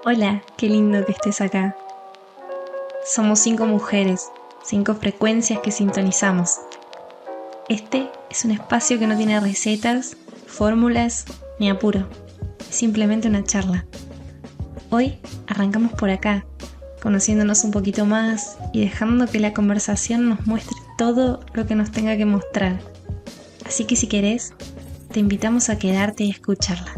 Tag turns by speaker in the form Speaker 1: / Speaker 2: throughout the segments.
Speaker 1: Hola, qué lindo que estés acá. Somos 5 mujeres, 5 frecuencias que sintonizamos. Este es un espacio que no tiene recetas, fórmulas ni apuro. Es simplemente una charla. Hoy arrancamos por acá, conociéndonos un poquito más y dejando que la conversación nos muestre todo lo que nos tenga que mostrar. Así que si querés, te invitamos a quedarte y escucharla.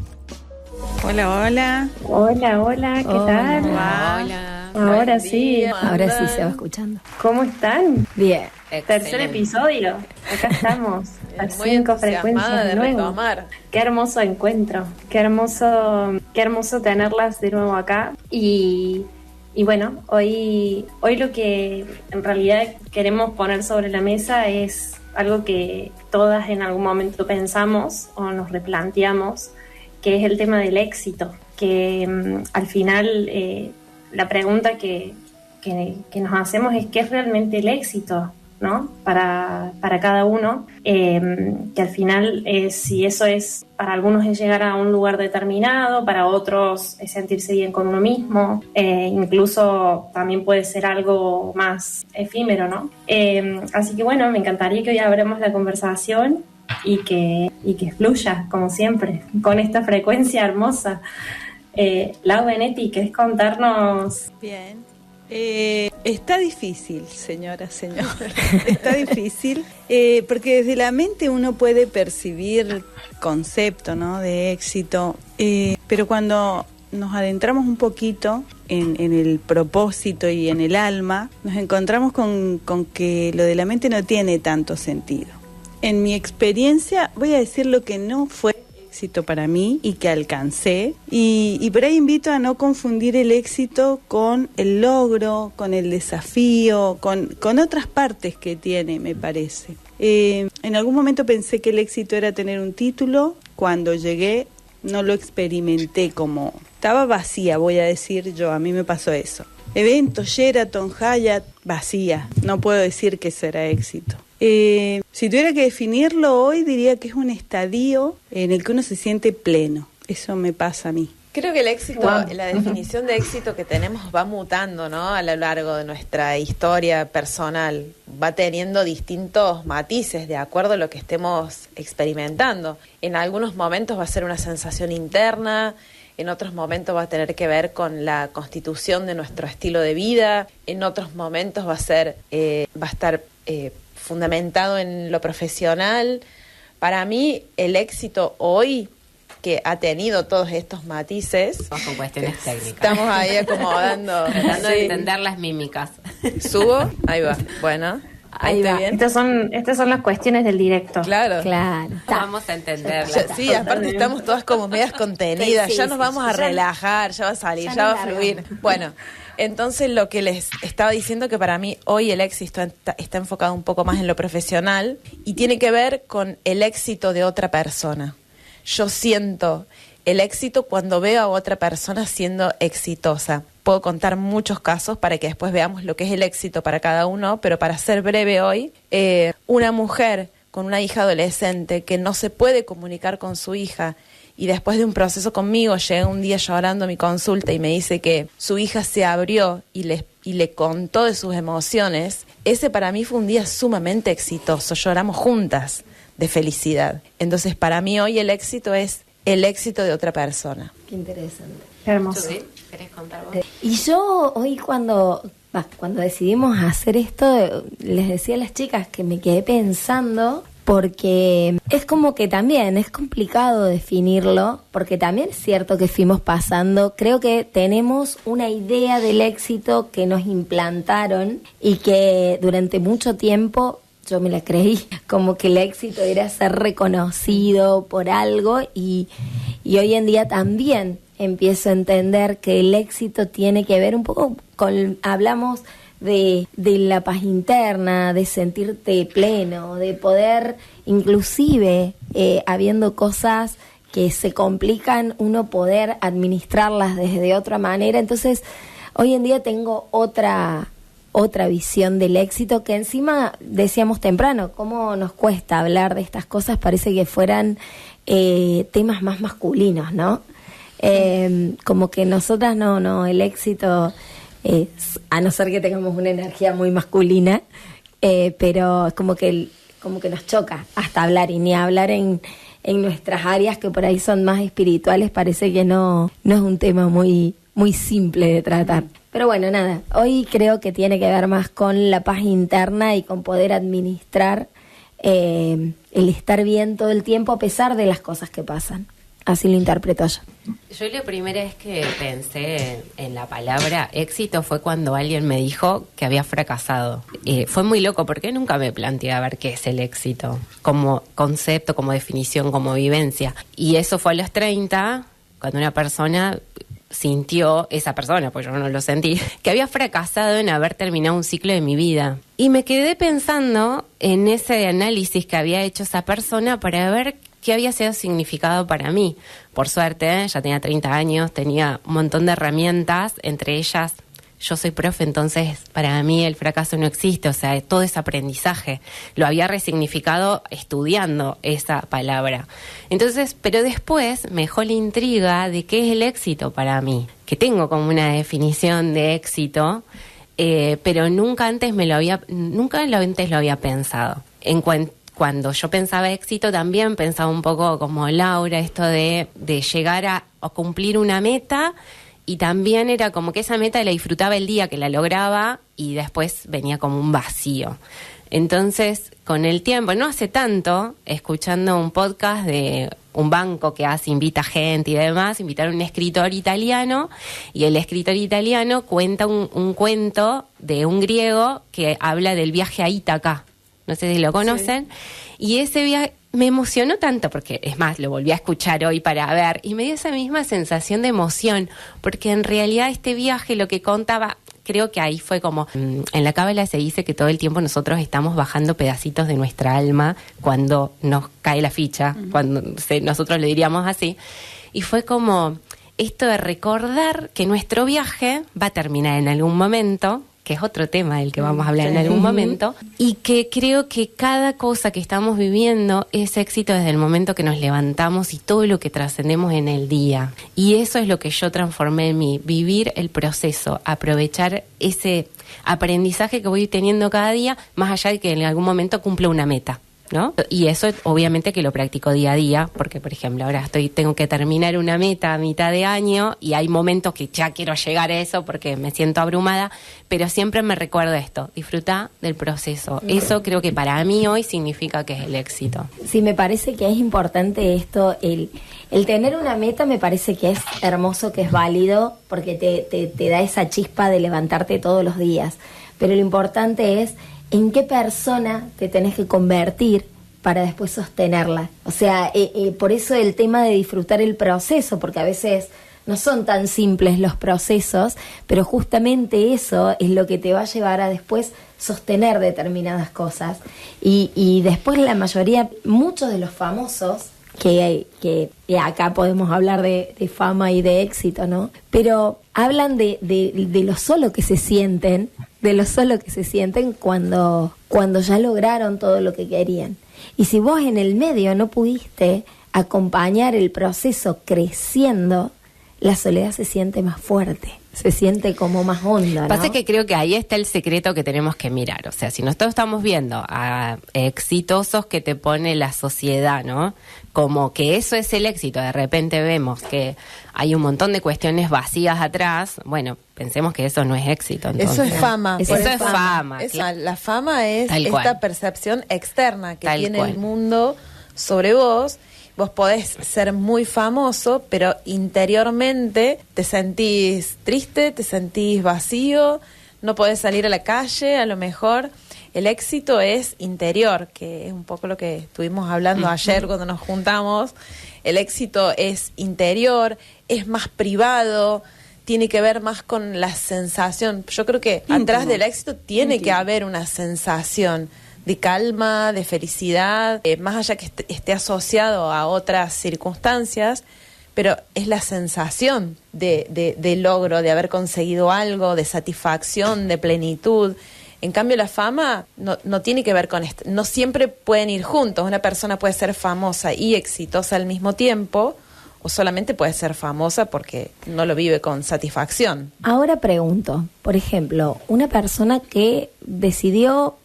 Speaker 2: Hola, hola.
Speaker 3: Hola, hola, ¿qué tal?
Speaker 4: Hola.
Speaker 3: Ahora sí.
Speaker 4: Ahora sí se va escuchando.
Speaker 3: ¿Cómo están?
Speaker 4: Bien.
Speaker 3: Tercer episodio. Acá estamos. Las
Speaker 2: Muy
Speaker 3: 5 frecuencias
Speaker 2: de
Speaker 3: de nuevo.
Speaker 2: retomar.
Speaker 3: Qué hermoso encuentro. Qué hermoso tenerlas de nuevo acá. Y bueno, hoy lo que en realidad queremos poner sobre la mesa es algo que todas en algún momento pensamos o nos replanteamos, que es el tema del éxito, que al final la pregunta que nos hacemos es ¿qué es realmente el éxito, ¿no? para cada uno, que al final si eso es, para algunos es llegar a un lugar determinado, para otros es sentirse bien con uno mismo, incluso también puede ser algo más efímero, ¿no? Así que bueno, me encantaría que hoy abramos la conversación y que fluya, como siempre, con esta frecuencia hermosa. Lau, Benetti, ¿querés contarnos?
Speaker 2: Bien. Está difícil, señora. Está difícil, porque desde la mente uno puede percibir concepto, ¿no?, de éxito, pero cuando nos adentramos un poquito en el propósito y en el alma, nos encontramos con que lo de la mente no tiene tanto sentido. En mi experiencia voy a decir lo que no fue éxito para mí y que alcancé, y por ahí invito a no confundir el éxito con el logro, con el desafío, con otras partes que tiene, me parece. En algún momento pensé que el éxito era tener un título. Cuando llegué no lo experimenté, como estaba vacía, voy a decir yo, a mí me pasó eso. Eventos, Sheraton, Hyatt, vacía. No puedo decir que eso era éxito. Si tuviera que definirlo hoy, diría que es un estadio en el que uno se siente pleno. Eso me pasa a mí.
Speaker 5: Creo que el éxito,
Speaker 3: Wow.
Speaker 5: la definición de éxito que tenemos va mutando, ¿no?, a lo largo de nuestra historia personal. Va teniendo distintos matices de acuerdo a lo que estemos experimentando. En algunos momentos va a ser una sensación interna, en otros momentos va a tener que ver con la constitución de nuestro estilo de vida, en otros momentos va a estar fundamentado en lo profesional. Para mí, el éxito hoy, que ha tenido todos estos matices,
Speaker 4: Con cuestiones técnicas.
Speaker 5: estamos ahí acomodando.
Speaker 4: Tratando de
Speaker 5: Sí.
Speaker 4: entender las mímicas.
Speaker 5: ¿Subo? Ahí va. Bueno, ahí está bien.
Speaker 3: Estas son las cuestiones del directo.
Speaker 5: Claro.
Speaker 4: Claro. Vamos a entenderla.
Speaker 5: Sí, aparte estamos todas como medias contenidas,
Speaker 4: Sí,
Speaker 5: ya
Speaker 4: sí,
Speaker 5: nos
Speaker 4: sí,
Speaker 5: vamos a
Speaker 4: ya-
Speaker 5: relajar, ya va a salir,
Speaker 4: ya
Speaker 5: ya va a
Speaker 4: nos
Speaker 5: fluir.
Speaker 4: largamos.
Speaker 5: Bueno, entonces lo que les estaba diciendo, que para mí hoy el éxito está enfocado un poco más en lo profesional y tiene que ver con el éxito de otra persona. Yo siento el éxito cuando veo a otra persona siendo exitosa. Puedo contar muchos casos para que después veamos lo que es el éxito para cada uno, pero para ser breve hoy, una mujer con una hija adolescente que no se puede comunicar con su hija y después de un proceso conmigo llega un día llorando a mi consulta y me dice que su hija se abrió y le contó de sus emociones, ese para mí fue un día sumamente exitoso. Lloramos juntas de felicidad. Entonces para mí hoy el éxito es el éxito de otra persona.
Speaker 4: Qué interesante.
Speaker 3: Qué hermoso.
Speaker 4: Judith, ¿querés contar vos? Y yo hoy cuando decidimos hacer esto, les decía a las chicas que me quedé pensando, porque es como que también es complicado definirlo, porque también es cierto que fuimos pasando, creo que tenemos una idea del éxito que nos implantaron y que durante mucho tiempo yo me la creí, como que el éxito era ser reconocido por algo y hoy en día también empiezo a entender que el éxito tiene que ver un poco con, hablamos de la paz interna, de sentirte pleno, de poder, inclusive habiendo cosas que se complican, uno poder administrarlas desde otra manera. Entonces, hoy en día tengo otra visión del éxito, que encima decíamos temprano, cómo nos cuesta hablar de estas cosas, parece que fueran temas más masculinos, ¿no? Como que nosotras no, el éxito es, a no ser que tengamos una energía muy masculina, pero como que nos choca hasta hablar, y ni hablar en nuestras áreas que por ahí son más espirituales, parece que no es un tema muy, muy simple de tratar. Pero bueno, nada, hoy creo que tiene que ver más con la paz interna y con poder administrar el estar bien todo el tiempo a pesar de las cosas que pasan. Así lo interpreto yo.
Speaker 6: Yo la primera vez que pensé en la palabra éxito fue cuando alguien me dijo que había fracasado. Fue muy loco porque nunca me planteé a ver qué es el éxito, como concepto, como definición, como vivencia. Y eso fue a los 30, cuando una persona sintió, esa persona, pues yo no lo sentí, que había fracasado en haber terminado un ciclo de mi vida. Y me quedé pensando en ese análisis que había hecho esa persona para ver qué había sido significado para mí. Por suerte, ya tenía 30 años, tenía un montón de herramientas, entre ellas, yo soy profe, entonces para mí el fracaso no existe, o sea, todo ese aprendizaje lo había resignificado estudiando esa palabra. Entonces, pero después me dejó la intriga de qué es el éxito para mí, que tengo como una definición de éxito, pero nunca antes lo había pensado. Cuando yo pensaba éxito también pensaba un poco como Laura, esto de llegar a cumplir una meta, y también era como que esa meta la disfrutaba el día que la lograba y después venía como un vacío. Entonces, con el tiempo, no hace tanto, escuchando un podcast de un banco que invita gente y demás, invitaron a un escritor italiano, y el escritor italiano cuenta un cuento de un griego que habla del viaje a Ítaca. No sé si lo conocen. Sí. Y ese viaje me emocionó tanto, porque es más, lo volví a escuchar hoy para ver, y me dio esa misma sensación de emoción, porque en realidad este viaje lo que contaba, creo que ahí fue como, en la cábala se dice que todo el tiempo nosotros estamos bajando pedacitos de nuestra alma cuando nos cae la ficha, cuando nosotros le diríamos así, y fue como esto de recordar que nuestro viaje va a terminar en algún momento, que es otro tema del que vamos a hablar en algún momento, y que creo que cada cosa que estamos viviendo es éxito desde el momento que nos levantamos y todo lo que trascendemos en el día. Y eso es lo que yo transformé en mí, vivir el proceso, aprovechar ese aprendizaje que voy teniendo cada día, más allá de que en algún momento cumpla una meta, ¿no? Y eso obviamente que lo practico día a día, porque por ejemplo ahora tengo que terminar una meta a mitad de año y hay momentos que ya quiero llegar a eso porque me siento abrumada, pero siempre me recuerdo esto, disfrutar del proceso. Eso creo que para mí hoy significa que es el éxito.
Speaker 4: Sí, me parece que es importante esto, el tener una meta me parece que es hermoso, que es válido, porque te da esa chispa de levantarte todos los días, pero lo importante es en qué persona te tenés que convertir para después sostenerla. O sea, por eso el tema de disfrutar el proceso, porque a veces no son tan simples los procesos, pero justamente eso es lo que te va a llevar a después sostener determinadas cosas. Y después la mayoría, muchos de los famosos, que acá podemos hablar de fama y de éxito, ¿no? Pero hablan de lo solo que se sienten, cuando ya lograron todo lo que querían. Y si vos en el medio no pudiste acompañar el proceso creciendo, la soledad se siente más fuerte, se siente como más honda, ¿no?
Speaker 6: Pasa que creo que ahí está el secreto que tenemos que mirar. O sea, si nosotros estamos viendo a exitosos que te pone la sociedad, ¿no? Como que eso es el éxito, de repente vemos que hay un montón de cuestiones vacías atrás, bueno, pensemos que eso no es éxito. Entonces.
Speaker 2: Eso es fama.
Speaker 6: Eso es fama.
Speaker 2: La fama es
Speaker 6: Tal
Speaker 2: esta
Speaker 6: cual.
Speaker 2: Percepción externa que
Speaker 6: Tal
Speaker 2: tiene
Speaker 6: cual.
Speaker 2: el mundo sobre vos. Vos podés ser muy famoso, pero interiormente te sentís triste, te sentís vacío, no podés salir a la calle, a lo mejor. El éxito es interior, que es un poco lo que estuvimos hablando ayer cuando nos juntamos. El éxito es interior, es más privado, tiene que ver más con la sensación. Yo creo que atrás del éxito tiene que haber una sensación de calma, de felicidad, más allá que esté asociado a otras circunstancias, pero es la sensación de logro, de haber conseguido algo, de satisfacción, de plenitud. En cambio, la fama no tiene que ver con esto. No siempre pueden ir juntos. Una persona puede ser famosa y exitosa al mismo tiempo,
Speaker 5: o solamente puede ser famosa porque no lo vive con satisfacción.
Speaker 4: Ahora pregunto, por ejemplo, una persona que decidió,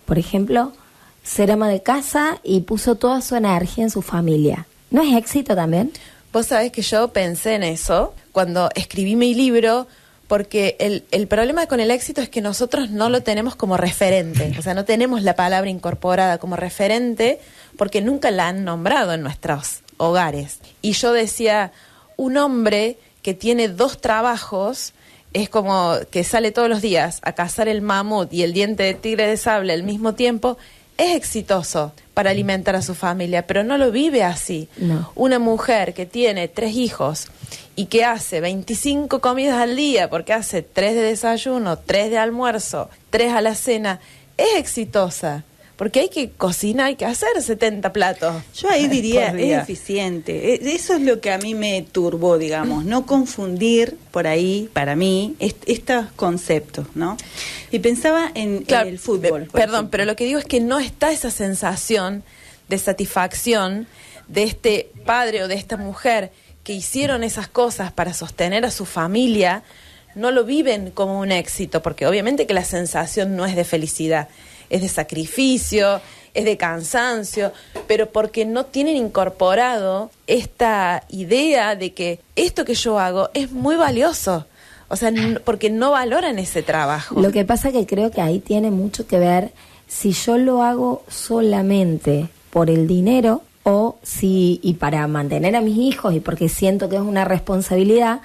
Speaker 4: por ejemplo, ser ama de casa y puso toda su energía en su familia, ¿no es éxito también?
Speaker 5: Vos sabés que yo pensé en eso cuando escribí mi libro, porque el problema con el éxito es que nosotros no lo tenemos como referente, o sea, no tenemos la palabra incorporada como referente porque nunca la han nombrado en nuestros hogares. Y yo decía, un hombre que tiene 2 trabajos es como que sale todos los días a cazar el mamut y el diente de tigre de sable al mismo tiempo, es exitoso para alimentar a su familia, pero no lo vive así.
Speaker 4: No.
Speaker 5: Una mujer que tiene 3 hijos y que hace 25 comidas al día, porque hace 3 de desayuno, 3 de almuerzo, 3 a la cena, es exitosa. Porque hay que cocinar, hay que hacer 70 platos.
Speaker 2: Yo ahí diría,
Speaker 5: por día.
Speaker 2: es eficiente. Eso es lo que a mí me turbó, digamos, no confundir por ahí, para mí, estos conceptos, ¿no? Y pensaba en el fútbol.
Speaker 5: Perdón, pero lo que digo es que no está esa sensación de satisfacción de este padre o de esta mujer que hicieron esas cosas para sostener a su familia, no lo viven como un éxito, porque obviamente que la sensación no es de felicidad, es de sacrificio, es de cansancio, pero porque no tienen incorporado esta idea de que esto que yo hago es muy valioso, o sea, porque no valoran ese trabajo.
Speaker 4: Lo que pasa que creo que ahí tiene mucho que ver si yo lo hago solamente por el dinero o si y para mantener a mis hijos y porque siento que es una responsabilidad,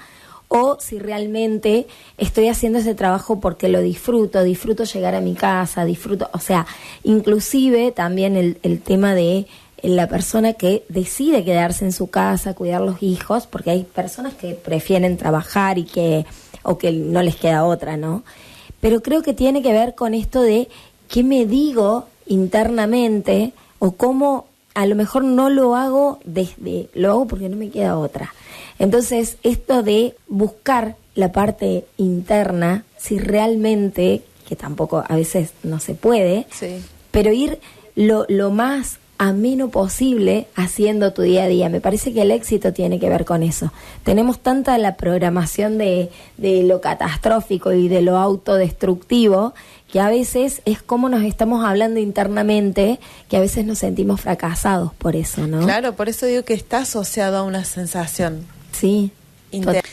Speaker 4: o si realmente estoy haciendo ese trabajo porque lo disfruto llegar a mi casa, o sea, inclusive también el tema de la persona que decide quedarse en su casa, cuidar los hijos, porque hay personas que prefieren trabajar o que no les queda otra, ¿no? Pero creo que tiene que ver con esto de qué me digo internamente o cómo a lo mejor no lo hago lo hago porque no me queda otra. Entonces, esto de buscar la parte interna, si realmente, que tampoco a veces no se puede,
Speaker 5: Sí.
Speaker 4: pero ir lo más ameno posible haciendo tu día a día. Me parece que el éxito tiene que ver con eso. Tenemos tanta la programación de lo catastrófico y de lo autodestructivo que a veces es como nos estamos hablando internamente, que a veces nos sentimos fracasados por eso, ¿no?
Speaker 5: Claro, por eso digo que está asociado a una sensación.
Speaker 4: Sí.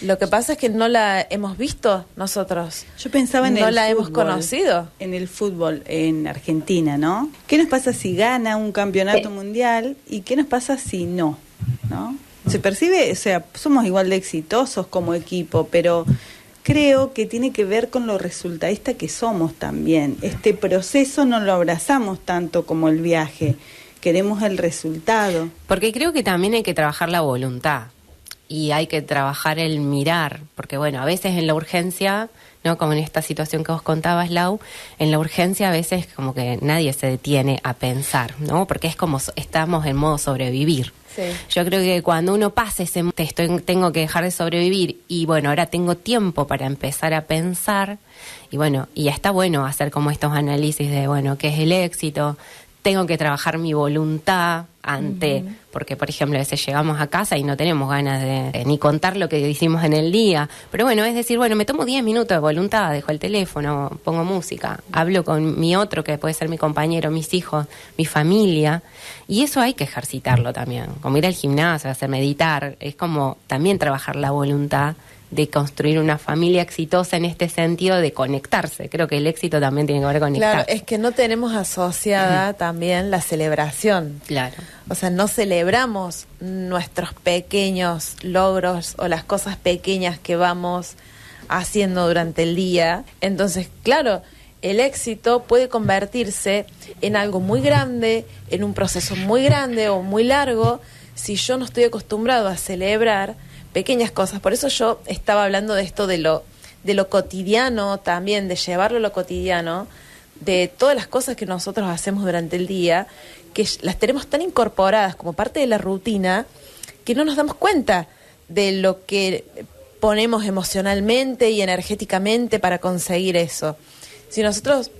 Speaker 5: Lo que pasa es que no la hemos visto nosotros.
Speaker 2: Yo pensaba en
Speaker 5: no
Speaker 2: el
Speaker 5: la
Speaker 2: fútbol,
Speaker 5: hemos conocido.
Speaker 2: En el fútbol en Argentina, ¿no? ¿Qué nos pasa si gana un campeonato mundial y qué nos pasa si no? ¿No? Se percibe, o sea, somos igual de exitosos como equipo, pero creo que tiene que ver con lo resultadista que somos también. Este proceso no lo abrazamos tanto como el viaje. Queremos el resultado.
Speaker 6: Porque creo que también hay que trabajar la voluntad y hay que trabajar el mirar, porque bueno, a veces en la urgencia, ¿no? Como en esta situación que vos contabas, Lau, en la urgencia a veces como que nadie se detiene a pensar, ¿no? Porque es como estamos en modo sobrevivir.
Speaker 5: Sí.
Speaker 6: Yo creo que cuando uno pasa ese tengo que dejar de sobrevivir y bueno, ahora tengo tiempo para empezar a pensar y bueno, y está bueno hacer como estos análisis de, bueno, ¿qué es el éxito? Tengo que trabajar mi voluntad ante, porque por ejemplo a veces llegamos a casa y no tenemos ganas de ni contar lo que hicimos en el día, pero bueno, es decir, bueno, me tomo 10 minutos de voluntad, dejo el teléfono, pongo música, hablo con mi otro que puede ser mi compañero, mis hijos, mi familia, y eso hay que ejercitarlo también, como ir al gimnasio, hacer meditar, es como también trabajar la voluntad de construir una familia exitosa en este sentido de conectarse. Creo que el éxito también tiene que ver con conectar.
Speaker 5: Claro, es que no tenemos asociada también la celebración.
Speaker 6: Claro.
Speaker 5: O sea, no celebramos nuestros pequeños logros o las cosas pequeñas que vamos haciendo durante el día. Entonces, claro, el éxito puede convertirse en algo muy grande, en un proceso muy grande o muy largo, si yo no estoy acostumbrado a celebrar pequeñas cosas. Por eso yo estaba hablando de esto de lo cotidiano también, de llevarlo a lo cotidiano, de todas las cosas que nosotros hacemos durante el día, que las tenemos tan incorporadas como parte de la rutina, que no nos damos cuenta de lo que ponemos emocionalmente y energéticamente para conseguir eso. Si nosotros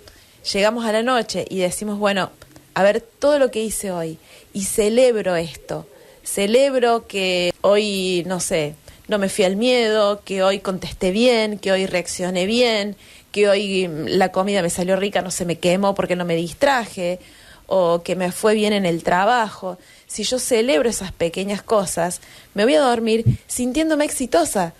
Speaker 5: llegamos a la noche y decimos, bueno, a ver todo lo que hice hoy y celebro esto, celebro que hoy, no sé, no me fui al miedo, que hoy contesté bien, que hoy reaccioné bien, que hoy la comida me salió rica, no se me quemó porque no me distraje, o que me fue bien en el trabajo. Si yo celebro esas pequeñas cosas, me voy a dormir sintiéndome exitosa,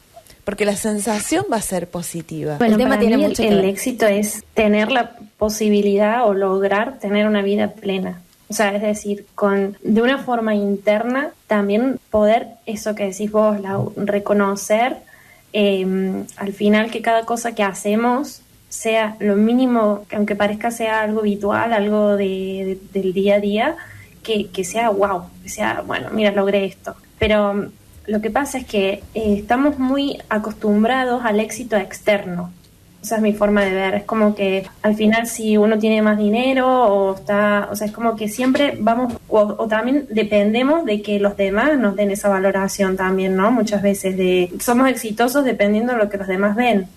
Speaker 5: porque la sensación va a ser positiva.
Speaker 3: Bueno,
Speaker 4: El tema
Speaker 3: para
Speaker 4: tiene
Speaker 3: mí
Speaker 4: mucho que
Speaker 3: el
Speaker 4: ver.
Speaker 3: éxito es tener la posibilidad o lograr tener una vida plena. O sea, es decir, de una forma interna también poder, eso que decís vos, reconocer al final que cada cosa que hacemos sea lo mínimo, aunque parezca sea algo habitual, algo del día a día, que sea wow, que sea, bueno, mira, logré esto. Pero lo que pasa es que estamos muy acostumbrados al éxito externo. Esa es mi forma de ver. Es como que al final si uno tiene más dinero o sea, es como que siempre vamos, o también dependemos de que los demás nos den esa valoración también, ¿no? Muchas veces somos exitosos dependiendo de lo que los demás ven,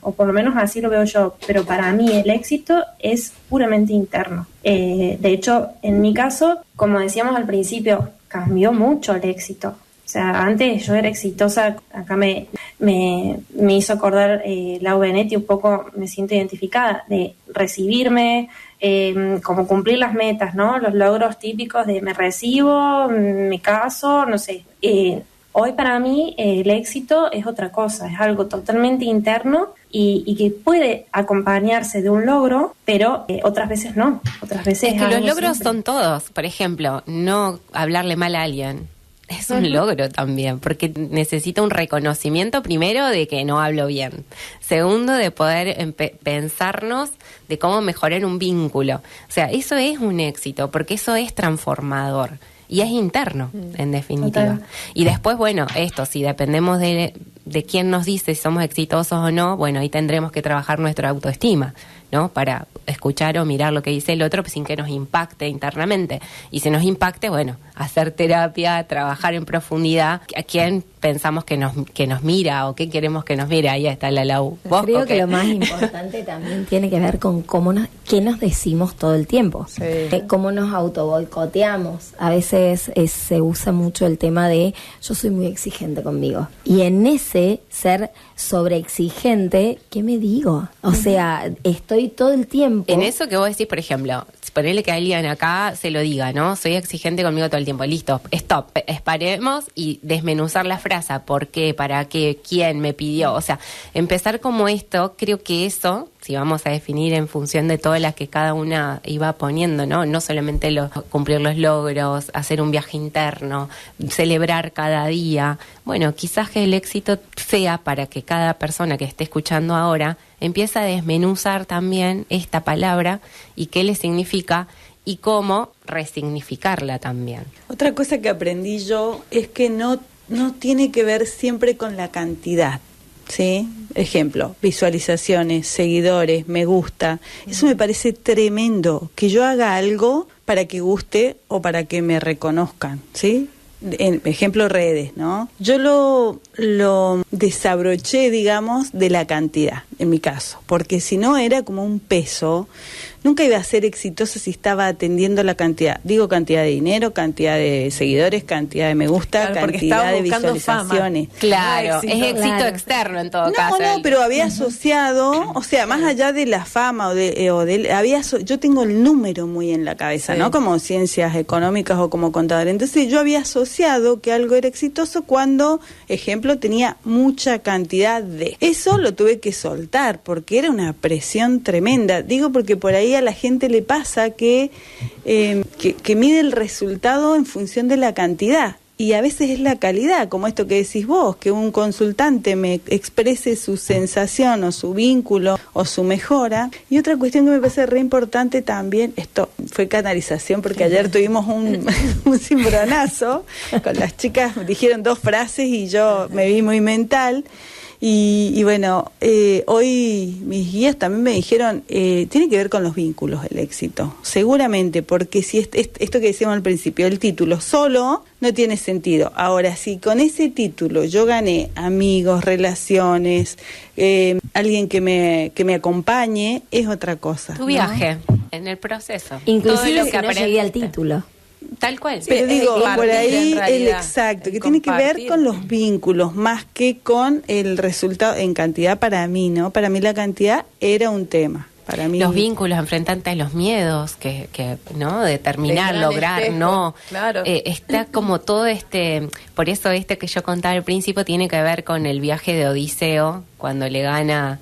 Speaker 3: o por lo menos así lo veo yo. Pero para mí el éxito es puramente interno. De hecho, en mi caso, como decíamos al principio, cambió mucho el éxito. O sea, antes yo era exitosa, acá me hizo acordar Lau Benetti un poco, me siento identificada, de recibirme, como cumplir las metas, ¿no? Los logros típicos de me recibo, me caso, no sé. Hoy para mí el éxito es otra cosa, es algo totalmente interno y que puede acompañarse de un logro, pero otras veces no. Otras veces
Speaker 6: Es que los
Speaker 3: algo
Speaker 6: logros
Speaker 3: simple.
Speaker 6: son todos. Por ejemplo, no hablarle mal a alguien. Es un logro también, porque necesita un reconocimiento primero de que no hablo bien. Segundo, de poder pensarnos de cómo mejorar un vínculo. O sea, eso es un éxito, porque eso es transformador. Y es interno, en definitiva.
Speaker 3: Total.
Speaker 6: Y después, bueno, esto, si dependemos de quién nos dice si somos exitosos o no, bueno, ahí tendremos que trabajar nuestra autoestima, ¿no? Para escuchar o mirar lo que dice el otro sin que nos impacte internamente. Y si nos impacte, bueno, hacer terapia, trabajar en profundidad. ¿A quién pensamos que nos mira o qué queremos que nos mire? Ahí está la Lau. ¿Vos,
Speaker 4: Creo
Speaker 6: Coque?
Speaker 4: que lo más importante también tiene que ver con qué nos decimos todo el tiempo.
Speaker 5: Sí.
Speaker 4: Cómo nos autoboicoteamos. A veces se usa mucho el tema de yo soy muy exigente conmigo. Y en ese ser sobreexigente, ¿qué me digo? O sea, estoy todo el tiempo.
Speaker 6: En eso que vos decís, por ejemplo, ponerle que alguien acá se lo diga, ¿no? Soy exigente conmigo todo el tiempo. Listo, stop, paremos y desmenuzar la frase. ¿Por qué? ¿Para qué? ¿Quién me pidió? O sea, empezar como esto, creo que eso, si vamos a definir en función de todas las que cada una iba poniendo, ¿no? No solamente cumplir los logros, hacer un viaje interno, celebrar cada día. Bueno, quizás que el éxito sea para que cada persona que esté escuchando ahora empiece a desmenuzar también esta palabra y qué le significa y cómo resignificarla también.
Speaker 2: Otra cosa que aprendí yo es que no tiene que ver siempre con la cantidad, ¿sí? Ejemplo, visualizaciones, seguidores, me gusta. Eso me parece tremendo, que yo haga algo para que guste o para que me reconozcan, ¿sí? En ejemplo, redes, ¿no? Yo lo desabroché, digamos, de la cantidad, en mi caso, porque si no era como un peso. Nunca iba a ser exitosa si estaba atendiendo la cantidad. Digo, cantidad de dinero, cantidad de seguidores, cantidad de me gusta,
Speaker 5: Claro, porque
Speaker 2: cantidad
Speaker 5: estaba
Speaker 2: de
Speaker 5: buscando
Speaker 2: visualizaciones.
Speaker 6: Claro,
Speaker 5: éxito.
Speaker 6: es éxito
Speaker 4: Claro.
Speaker 6: externo en todo caso.
Speaker 2: No, pero había asociado, o sea, más allá de la fama yo tengo el número muy en la cabeza,
Speaker 5: Sí.
Speaker 2: ¿no? Como ciencias económicas o como contador. Entonces yo había asociado que algo era exitoso cuando, ejemplo, tenía mucha cantidad de. Eso lo tuve que soltar porque era una presión tremenda. Digo porque por ahí a la gente le pasa que mide el resultado en función de la cantidad. Y a veces es la calidad, como esto que decís vos, que un consultante me exprese su sensación o su vínculo o su mejora. Y otra cuestión que me parece re importante también, esto fue canalización, porque ayer tuvimos un cimbronazo, con las chicas dijeron 2 frases y yo me vi muy mental. Y bueno, hoy mis guías también me dijeron, tiene que ver con los vínculos el éxito, seguramente, porque si esto que decíamos al principio, el título solo no tiene sentido. Ahora, si con ese título yo gané amigos, relaciones, alguien que me acompañe, es otra cosa.
Speaker 6: Tu
Speaker 2: ¿no?
Speaker 6: viaje en el proceso.
Speaker 4: Inclusive
Speaker 6: Todo lo
Speaker 4: si
Speaker 6: que
Speaker 4: no llegué al
Speaker 6: aprendiste.
Speaker 4: título.
Speaker 6: Tal cual.
Speaker 2: Pero digo, por
Speaker 5: compartir,
Speaker 2: ahí
Speaker 5: en realidad.
Speaker 2: exacto,
Speaker 5: El
Speaker 2: que tiene que ver
Speaker 5: compartir.
Speaker 2: con los vínculos más que con el resultado en cantidad para mí, ¿no? Para mí la cantidad era un tema. Para mí
Speaker 6: Los vínculos, enfrentarte a los miedos, que ¿no? Determinar,
Speaker 5: El gran
Speaker 6: lograr,
Speaker 5: espejo,
Speaker 6: no.
Speaker 5: claro.
Speaker 6: Está como todo por eso que yo contaba al principio tiene que ver con el viaje de Odiseo, cuando le gana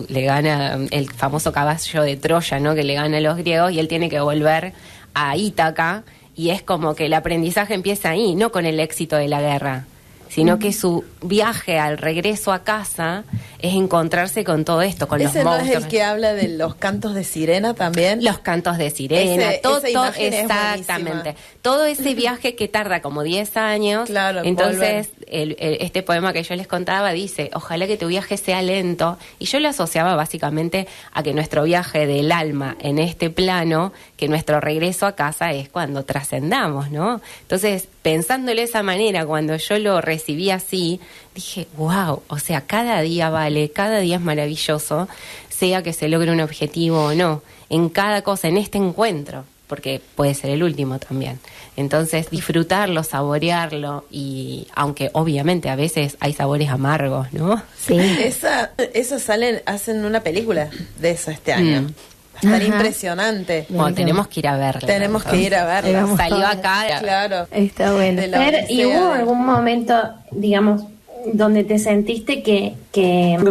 Speaker 6: le gana el famoso caballo de Troya, ¿no? Que le gana a los griegos y él tiene que volver a Ítaca y es como que el aprendizaje empieza ahí, no con el éxito de la guerra, sino que su viaje al regreso a casa es encontrarse con todo esto, con
Speaker 5: ¿Ese
Speaker 6: los
Speaker 5: no
Speaker 6: monstruos.
Speaker 5: es el que habla de los cantos de sirena también?
Speaker 6: Los cantos de sirena,
Speaker 5: Esa imagen es
Speaker 6: exactamente.
Speaker 5: buenísima.
Speaker 6: Todo ese viaje que tarda como 10 años.
Speaker 5: Claro, en
Speaker 6: entonces, este poema que yo les contaba dice, ojalá que tu viaje sea lento. Y yo lo asociaba básicamente a que nuestro viaje del alma en este plano, que nuestro regreso a casa es cuando trascendamos, ¿no? Entonces, pensándolo de esa manera, cuando yo lo recibí así, dije, wow, o sea, cada día vale, cada día es maravilloso, sea que se logre un objetivo o no, en cada cosa, en este encuentro, porque puede ser el último también. Entonces, disfrutarlo, saborearlo, y aunque obviamente a veces hay sabores amargos, ¿no?
Speaker 4: Sí.
Speaker 5: Esa hacen una película de esa este año. Tan
Speaker 4: Ajá.
Speaker 5: impresionante.
Speaker 6: Bueno, tenemos que ir a verla.
Speaker 5: Tenemos que ir a
Speaker 4: Ahí
Speaker 5: verla.
Speaker 4: vamos
Speaker 6: Salió
Speaker 4: todas.
Speaker 6: acá.
Speaker 5: Claro.
Speaker 4: Está bueno.
Speaker 5: De la
Speaker 3: Fer, ¿y
Speaker 5: Odisea
Speaker 3: hubo
Speaker 5: de-
Speaker 3: algún momento, digamos, donde te sentiste que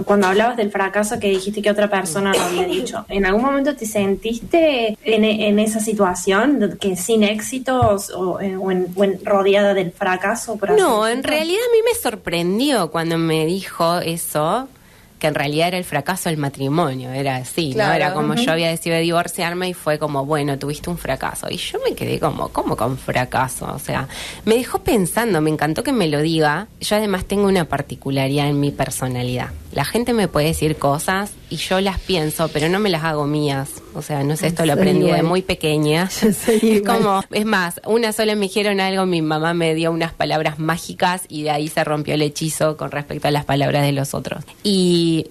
Speaker 3: cuando hablabas del fracaso que dijiste que otra persona lo había dicho, ¿en algún momento te sentiste en esa situación, que sin éxitos o en rodeada del fracaso? Por así
Speaker 6: No, en
Speaker 3: decirlo?
Speaker 6: realidad a mí me sorprendió cuando me dijo eso, que en realidad era el fracaso del matrimonio, era así,
Speaker 5: Claro.
Speaker 6: ¿no? Era como yo había decidido divorciarme y fue como, bueno, tuviste un fracaso. Y yo me quedé como, ¿cómo con fracaso? O sea, me dejó pensando, me encantó que me lo diga. Yo además tengo una particularidad en mi personalidad. La gente me puede decir cosas y yo las pienso, pero no me las hago mías. O sea, no sé, esto lo
Speaker 4: Soy
Speaker 6: aprendí de
Speaker 4: igual.
Speaker 6: muy pequeña.
Speaker 4: Yo soy
Speaker 6: Es
Speaker 4: igual.
Speaker 6: como, es más, una sola me dijeron algo, mi mamá me dio unas palabras mágicas y de ahí se rompió el hechizo con respecto a las palabras de los otros. Y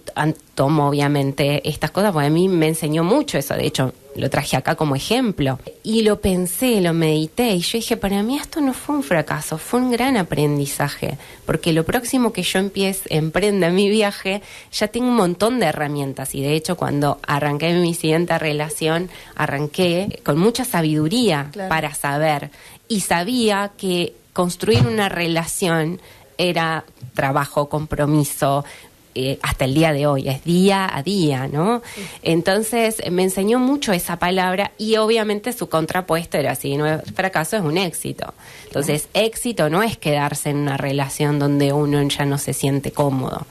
Speaker 6: tomo obviamente estas cosas porque a mí me enseñó mucho eso, de hecho lo traje acá como ejemplo. Y lo pensé, lo medité y yo dije, para mí esto no fue un fracaso, fue un gran aprendizaje, porque lo próximo que yo emprenda mi viaje, ya tengo un montón de herramientas y de hecho cuando arranqué mi siguiente relación, arranqué con mucha sabiduría
Speaker 5: Claro.
Speaker 6: para saber y sabía que construir una relación era trabajo, compromiso, hasta el día de hoy, es día a día, ¿no? Entonces me enseñó mucho esa palabra y obviamente su contrapuesto era así, no es fracaso, es un éxito. Entonces, éxito no es quedarse en una relación donde uno ya no se siente cómodo.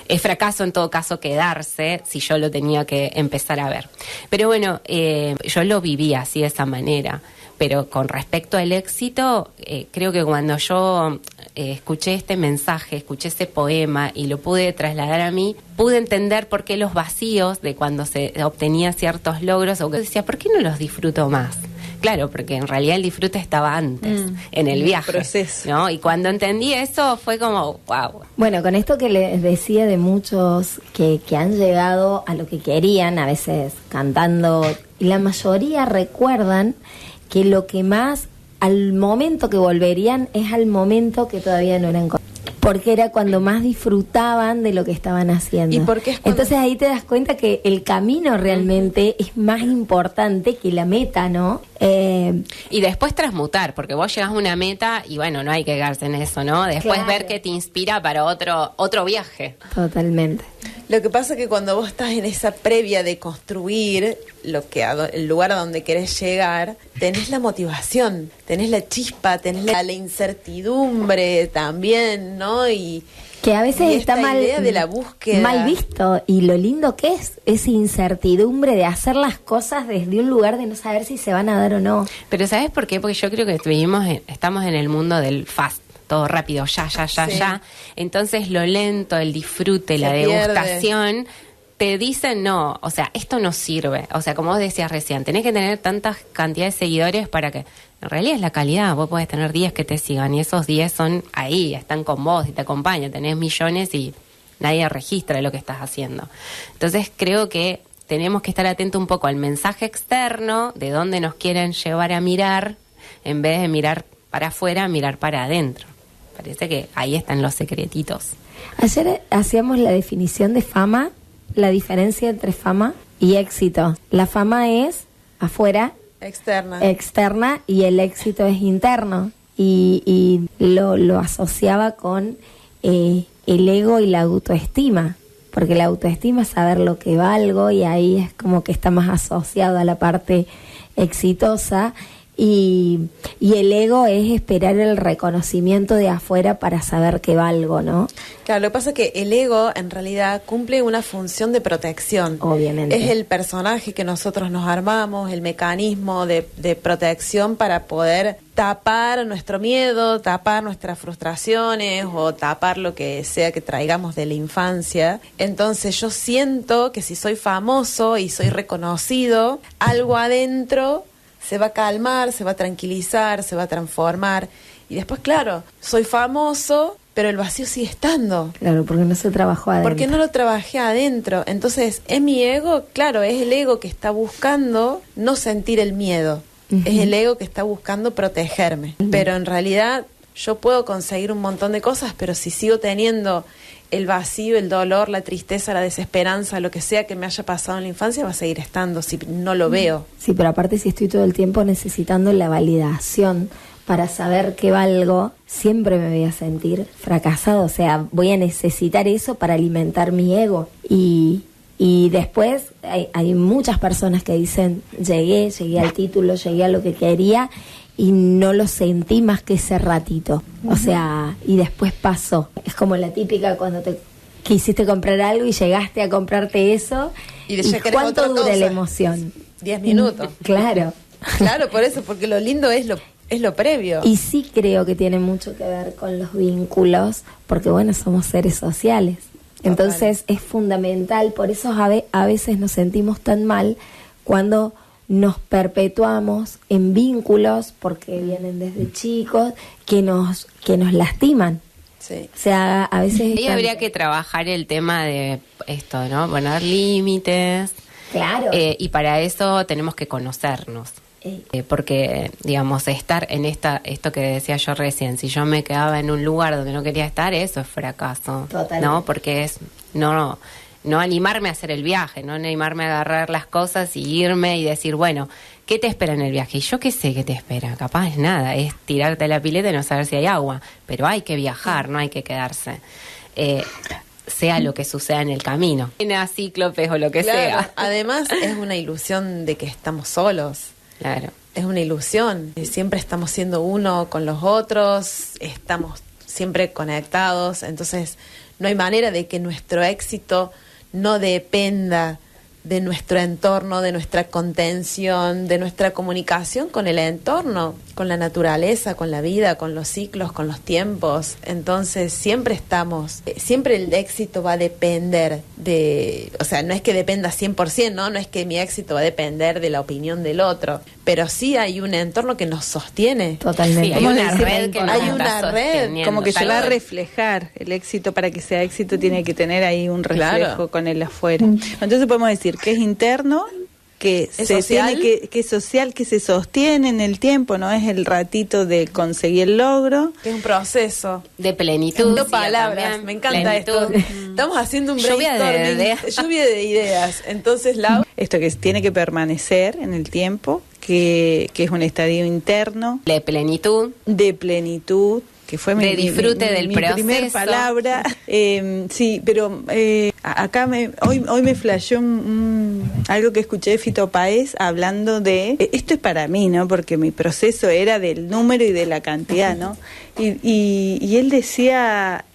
Speaker 6: Es fracaso en todo caso quedarse si yo lo tenía que empezar a ver. Pero bueno, yo lo viví así de esa manera. Pero con respecto al éxito, creo que cuando yo escuché este mensaje, escuché ese poema y lo pude trasladar a mí, pude entender por qué los vacíos de cuando se obtenía ciertos logros, o que decía, ¿por qué no los disfruto más? Claro, porque en realidad el disfrute estaba antes, en el viaje,
Speaker 2: proceso.
Speaker 6: ¿no? Y cuando entendí eso fue como, wow.
Speaker 4: Bueno, con esto que les decía de muchos que han llegado a lo que querían, a veces cantando, y la mayoría recuerdan que lo que más al momento que volverían es al momento que todavía no eran porque era cuando más disfrutaban de lo que estaban haciendo.
Speaker 5: ¿Y por qué es cuando-
Speaker 4: Entonces ahí te das cuenta que el camino realmente es más importante que la meta, ¿no?
Speaker 6: Y después transmutar, porque vos llegás a una meta y bueno, no hay que quedarse en eso, ¿no? Después
Speaker 4: Claro.
Speaker 6: ver qué te inspira para otro viaje.
Speaker 4: Totalmente.
Speaker 5: Lo que pasa es que cuando vos estás en esa previa de construir el lugar a donde querés llegar, tenés la motivación, tenés la chispa, tenés la incertidumbre también, ¿no? Y
Speaker 4: Que a veces
Speaker 5: y
Speaker 4: está
Speaker 5: esta
Speaker 4: mal,
Speaker 5: idea de la búsqueda.
Speaker 4: mal visto, y lo lindo que es esa incertidumbre de hacer las cosas desde un lugar de no saber si se van a dar o no.
Speaker 6: Pero ¿sabes por qué? Porque yo creo que estamos en el mundo del fast, todo rápido, ya.
Speaker 5: Sí.
Speaker 6: Entonces lo lento, el disfrute, la
Speaker 5: pierde.
Speaker 6: degustación, te dicen no, o sea, esto no sirve. O sea, como vos decías recién, tenés que tener tantas cantidades de seguidores para que... En realidad es la calidad, vos podés tener 10 que te sigan y esos 10 son ahí, están con vos y te acompañan, tenés millones y nadie registra lo que estás haciendo. Entonces creo que tenemos que estar atentos un poco al mensaje externo, de dónde nos quieren llevar a mirar, en vez de mirar para afuera, mirar para adentro. Parece que ahí están los secretitos.
Speaker 4: Ayer hacíamos la definición de fama, la diferencia entre fama y éxito. La fama es afuera, externa, y el éxito es interno. Y lo asociaba con el ego y la autoestima, porque la autoestima es saber lo que valgo, y ahí es como que está más asociado a la parte exitosa. Y el ego es esperar el reconocimiento de afuera para saber que valgo, ¿no?
Speaker 5: Claro, lo que pasa es que el ego en realidad cumple una función de protección.
Speaker 4: Obviamente.
Speaker 5: Es el personaje que nosotros nos armamos, el mecanismo de protección para poder tapar nuestro miedo, tapar nuestras frustraciones o tapar lo que sea que traigamos de la infancia. Entonces yo siento que si soy famoso y soy reconocido, algo adentro se va a calmar, se va a tranquilizar, se va a transformar. Y después, claro, soy famoso, pero el vacío sigue estando.
Speaker 4: Claro, porque no se trabajó adentro.
Speaker 5: Porque no lo trabajé adentro. Entonces, es mi ego, claro, es el ego que está buscando no sentir el miedo. Uh-huh. Es el ego que está buscando protegerme. Uh-huh. Pero en realidad yo puedo conseguir un montón de cosas, pero si sigo teniendo el vacío, el dolor, la tristeza, la desesperanza, lo que sea que me haya pasado en la infancia, va a seguir estando si no lo veo.
Speaker 4: Sí, pero aparte si estoy todo el tiempo necesitando la validación para saber que valgo, siempre me voy a sentir fracasado. O sea, voy a necesitar eso para alimentar mi ego. Y después hay muchas personas que dicen, llegué al título, llegué a lo que quería, y no lo sentí más que ese ratito. O sea, y después pasó. Es como la típica cuando te quisiste comprar algo y llegaste a comprarte eso. ¿Y cuánto dura la emoción?
Speaker 5: 10 minutos.
Speaker 4: Claro.
Speaker 5: Claro, por eso, porque lo lindo es lo previo.
Speaker 4: Y sí creo que tiene mucho que ver con los vínculos, porque bueno, somos seres sociales. Total. Entonces es fundamental, por eso a veces nos sentimos tan mal cuando nos perpetuamos en vínculos, porque vienen desde chicos, que nos lastiman.
Speaker 5: Sí.
Speaker 4: O sea, a veces...
Speaker 6: Ahí habría que trabajar el tema de esto, ¿no? Poner límites.
Speaker 4: Claro.
Speaker 6: Y para eso tenemos que conocernos. Porque, digamos, estar en esto que decía yo recién, si yo me quedaba en un lugar donde no quería estar, eso es fracaso.
Speaker 4: Totalmente.
Speaker 6: ¿No? Porque es... No animarme a hacer el viaje, no animarme a agarrar las cosas y irme y decir, bueno, ¿qué te espera en el viaje? Y yo qué sé qué te espera, capaz nada, es tirarte a la pileta y no saber si hay agua, pero hay que viajar, no hay que quedarse, sea lo que suceda en el camino, en cíclopes o lo que sea.
Speaker 5: Además es una ilusión de que estamos solos.
Speaker 6: Claro.
Speaker 5: Es una ilusión, siempre estamos siendo uno con los otros, estamos siempre conectados, entonces no hay manera de que nuestro éxito no dependa de nuestro entorno, de nuestra contención, de nuestra comunicación con el entorno, con la naturaleza, con la vida, con los ciclos, con los tiempos. Entonces siempre el éxito va a depender o sea, no es que dependa 100%, ¿no? No es que mi éxito va a depender de la opinión del otro, pero sí hay un entorno que nos sostiene.
Speaker 4: Totalmente.
Speaker 6: Sí, hay una red que
Speaker 2: hay una red, como que se va a reflejar. El éxito, para que sea éxito, tiene que tener ahí un reflejo con el afuera. Entonces podemos decir que es interno, que
Speaker 5: ¿Es
Speaker 2: se
Speaker 5: social?
Speaker 2: tiene que es social, que se sostiene en el tiempo, no es el ratito de conseguir el logro.
Speaker 5: Es un proceso
Speaker 6: de plenitud.
Speaker 5: Dos palabras,
Speaker 6: también,
Speaker 5: me encanta
Speaker 6: plenitud.
Speaker 5: esto. Estamos haciendo un
Speaker 6: Lluvia de
Speaker 5: brainstorming,
Speaker 6: ideas.
Speaker 5: lluvia de ideas. Entonces,
Speaker 2: Esto que tiene que permanecer en el tiempo, que es un estadio interno.
Speaker 6: De plenitud.
Speaker 2: De plenitud. Que fue
Speaker 6: de disfrute del
Speaker 2: mi
Speaker 6: proceso.
Speaker 2: primer palabra. Sí, pero acá hoy me flasheó algo que escuché de Fito Páez hablando de... esto es para mí, ¿no? Porque mi proceso era del número y de la cantidad, ¿no? Y él decía,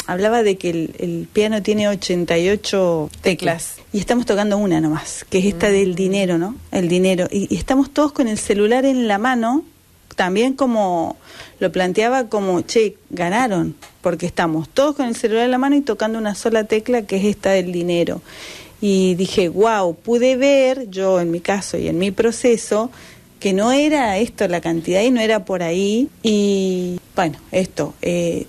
Speaker 2: hablaba de que el piano tiene 88 teclas. Y estamos tocando una nomás, que es esta del dinero, ¿no? El dinero. Y estamos todos con el celular en la mano, también como lo planteaba como, che, ganaron, porque estamos todos con el celular en la mano y tocando una sola tecla, que es esta del dinero. Y dije, wow, pude ver, yo en mi caso y en mi proceso, que no era esto la cantidad y no era por ahí. Y bueno,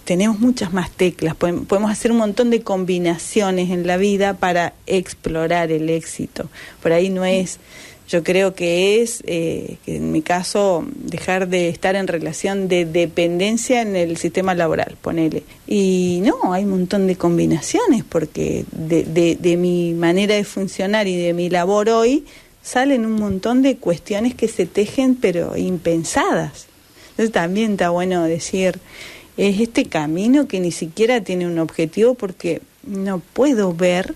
Speaker 2: tenemos muchas más teclas, podemos hacer un montón de combinaciones en la vida para explorar el éxito. Por ahí no es, yo creo que es, que en mi caso, dejar de estar en relación de dependencia en el sistema laboral, ponele. Y no, hay un montón de combinaciones, porque de mi manera de funcionar y de mi labor hoy, salen un montón de cuestiones que se tejen, pero impensadas. Entonces también está bueno decir, es este camino que ni siquiera tiene un objetivo, porque no puedo ver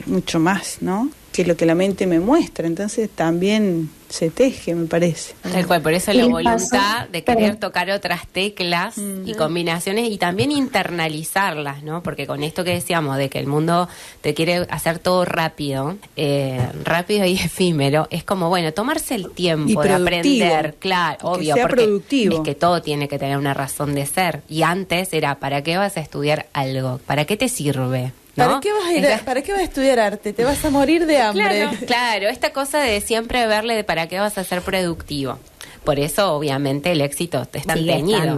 Speaker 2: mucho más, ¿no?, que lo que la mente me muestra. Entonces también se teje, me parece.
Speaker 6: Tal cual, por eso la voluntad de querer tocar otras teclas y combinaciones, y también internalizarlas, ¿no? Porque con esto que decíamos de que el mundo te quiere hacer todo rápido y efímero, es como, bueno, tomarse el tiempo de aprender, claro, obvio,
Speaker 2: sea
Speaker 6: porque
Speaker 2: productivo.
Speaker 6: es que todo tiene que tener una razón de ser. Y antes era, ¿para qué vas a estudiar algo? ¿Para qué te sirve? ¿No?
Speaker 5: ¿Para qué vas a estudiar arte? Te vas a morir de hambre.
Speaker 6: Claro, esta cosa de siempre verle de para qué vas a ser productivo. Por eso, obviamente, el éxito te está teñido.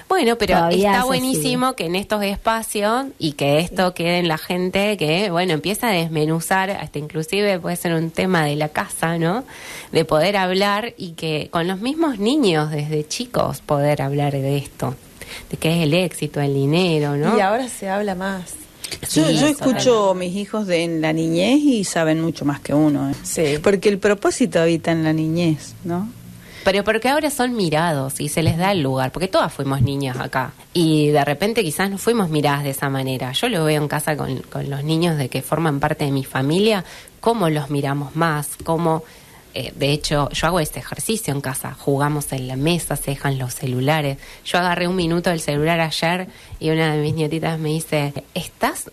Speaker 6: Bueno, pero
Speaker 4: todavía
Speaker 6: está
Speaker 4: es
Speaker 6: buenísimo
Speaker 4: así,
Speaker 6: que en estos espacios y que esto quede en la gente que, bueno, empieza a desmenuzar, hasta inclusive puede ser un tema de la casa, ¿no? De poder hablar, y que con los mismos niños desde chicos poder hablar de esto, de qué es el éxito, el dinero, ¿no?
Speaker 5: Y ahora se habla más.
Speaker 2: Yo escucho a mis hijos en la niñez y saben mucho más que uno, ¿eh?
Speaker 5: Sí.
Speaker 2: Porque el propósito habita en la niñez, ¿no?
Speaker 6: Pero porque ahora son mirados y se les da el lugar, porque todas fuimos niñas acá y de repente quizás no fuimos miradas de esa manera. Yo lo veo en casa con los niños de que forman parte de mi familia, cómo los miramos más, cómo... de hecho, yo hago este ejercicio en casa, jugamos en la mesa, se dejan los celulares. Yo agarré un minuto del celular ayer y una de mis nietitas me dice,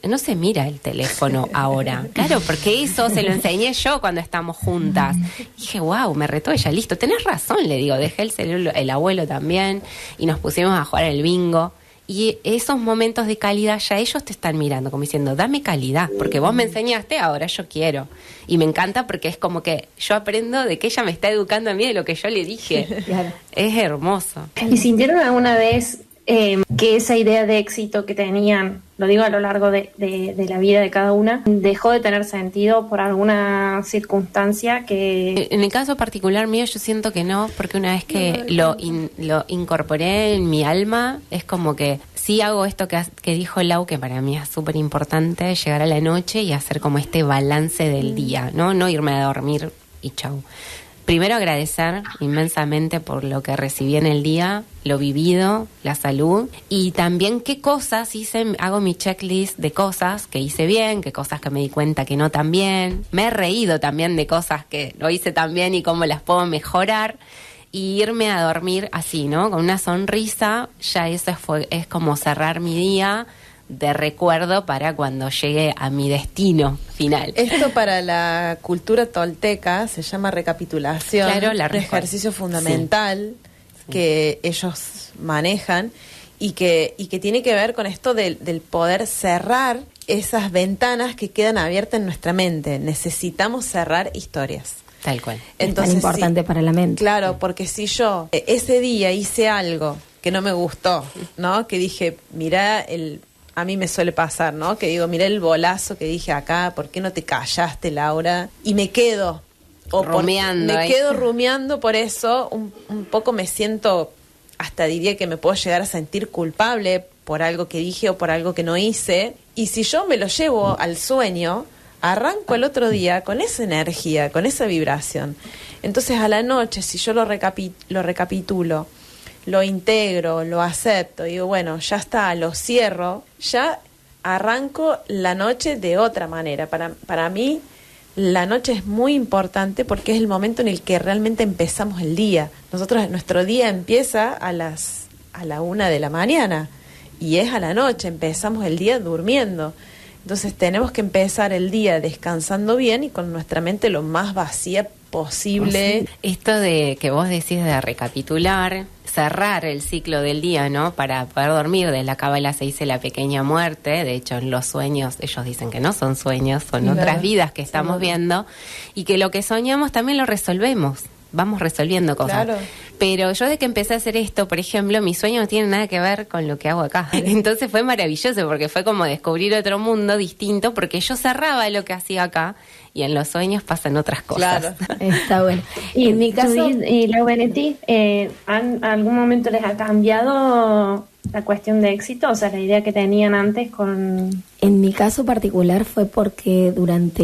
Speaker 6: no se mira el teléfono ahora. Claro, porque eso se lo enseñé yo cuando estamos juntas. Y dije, wow, me retó ella, listo, tenés razón, le digo, dejé el celular, el abuelo también, y nos pusimos a jugar el bingo. Y esos momentos de calidad ya ellos te están mirando como diciendo, dame calidad, porque vos me enseñaste, ahora yo quiero. Y me encanta porque es como que yo aprendo de que ella me está educando a mí de lo que yo le dije.
Speaker 3: Claro.
Speaker 6: Es hermoso.
Speaker 3: ¿Y sintieron alguna vez que esa idea de éxito que tenían, lo digo a lo largo de la vida de cada una, dejó de tener sentido por alguna circunstancia que...
Speaker 6: En el caso particular mío yo siento que no, porque una vez que lo incorporé en mi alma, es como que sí hago esto que dijo Lau, que para mí es súper importante, llegar a la noche y hacer como este balance del día, no irme a dormir y chau. Primero agradecer inmensamente por lo que recibí en el día, lo vivido, la salud, y también qué cosas hice, hago mi checklist de cosas que hice bien, qué cosas que me di cuenta que no tan bien. Me he reído también de cosas que no hice tan bien y cómo las puedo mejorar, y irme a dormir así, ¿no? Con una sonrisa, ya eso es como cerrar mi día de recuerdo para cuando llegue a mi destino final.
Speaker 5: Esto para la cultura tolteca se llama recapitulación,
Speaker 6: claro,
Speaker 5: un ejercicio fundamental que ellos manejan y que tiene que ver con esto del poder cerrar esas ventanas que quedan abiertas en nuestra mente. Necesitamos cerrar historias.
Speaker 6: Tal cual.
Speaker 4: Entonces, es tan importante para la mente.
Speaker 5: Claro, porque si yo ese día hice algo que no me gustó, ¿no? Que dije, mirá a mí me suele pasar, ¿no? Que digo, mirá el bolazo que dije acá, ¿por qué no te callaste, Laura? Y me quedo
Speaker 6: rumiando.
Speaker 5: Me quedo rumiando por eso, un poco me siento, hasta diría que me puedo llegar a sentir culpable por algo que dije o por algo que no hice. Y si yo me lo llevo al sueño, arranco el otro día con esa energía, con esa vibración. Entonces a la noche, si yo lo recapitulo, lo integro, lo acepto, digo, bueno, ya está, lo cierro, ya arranco la noche de otra manera. Para mí, la noche es muy importante porque es el momento en el que realmente empezamos el día. Nuestro día empieza a la 1 de la mañana y es a la noche, empezamos el día durmiendo. Entonces tenemos que empezar el día descansando bien y con nuestra mente lo más vacía posible.
Speaker 6: Esto de que vos decís de recapitular, cerrar el ciclo del día, ¿no? Para poder dormir. De la cábala se dice la pequeña muerte. De hecho, en los sueños, ellos dicen que no son sueños, son otras vidas que estamos viendo. Y que lo que soñamos también lo resolvemos. vamos resolviendo cosas.
Speaker 5: Claro.
Speaker 6: Pero yo desde que empecé a hacer esto, por ejemplo, mi sueño no tiene nada que ver con lo que hago acá. Entonces fue maravilloso porque fue como descubrir otro mundo distinto, porque yo cerraba lo que hacía acá y en los sueños pasan otras cosas.
Speaker 5: Claro.
Speaker 4: Está bueno.
Speaker 3: Y
Speaker 4: En mi caso,
Speaker 3: Judith y Lau Benetti, ¿algún momento les ha cambiado la cuestión de éxito? O sea, la idea que tenían antes con...
Speaker 4: En mi caso particular fue porque durante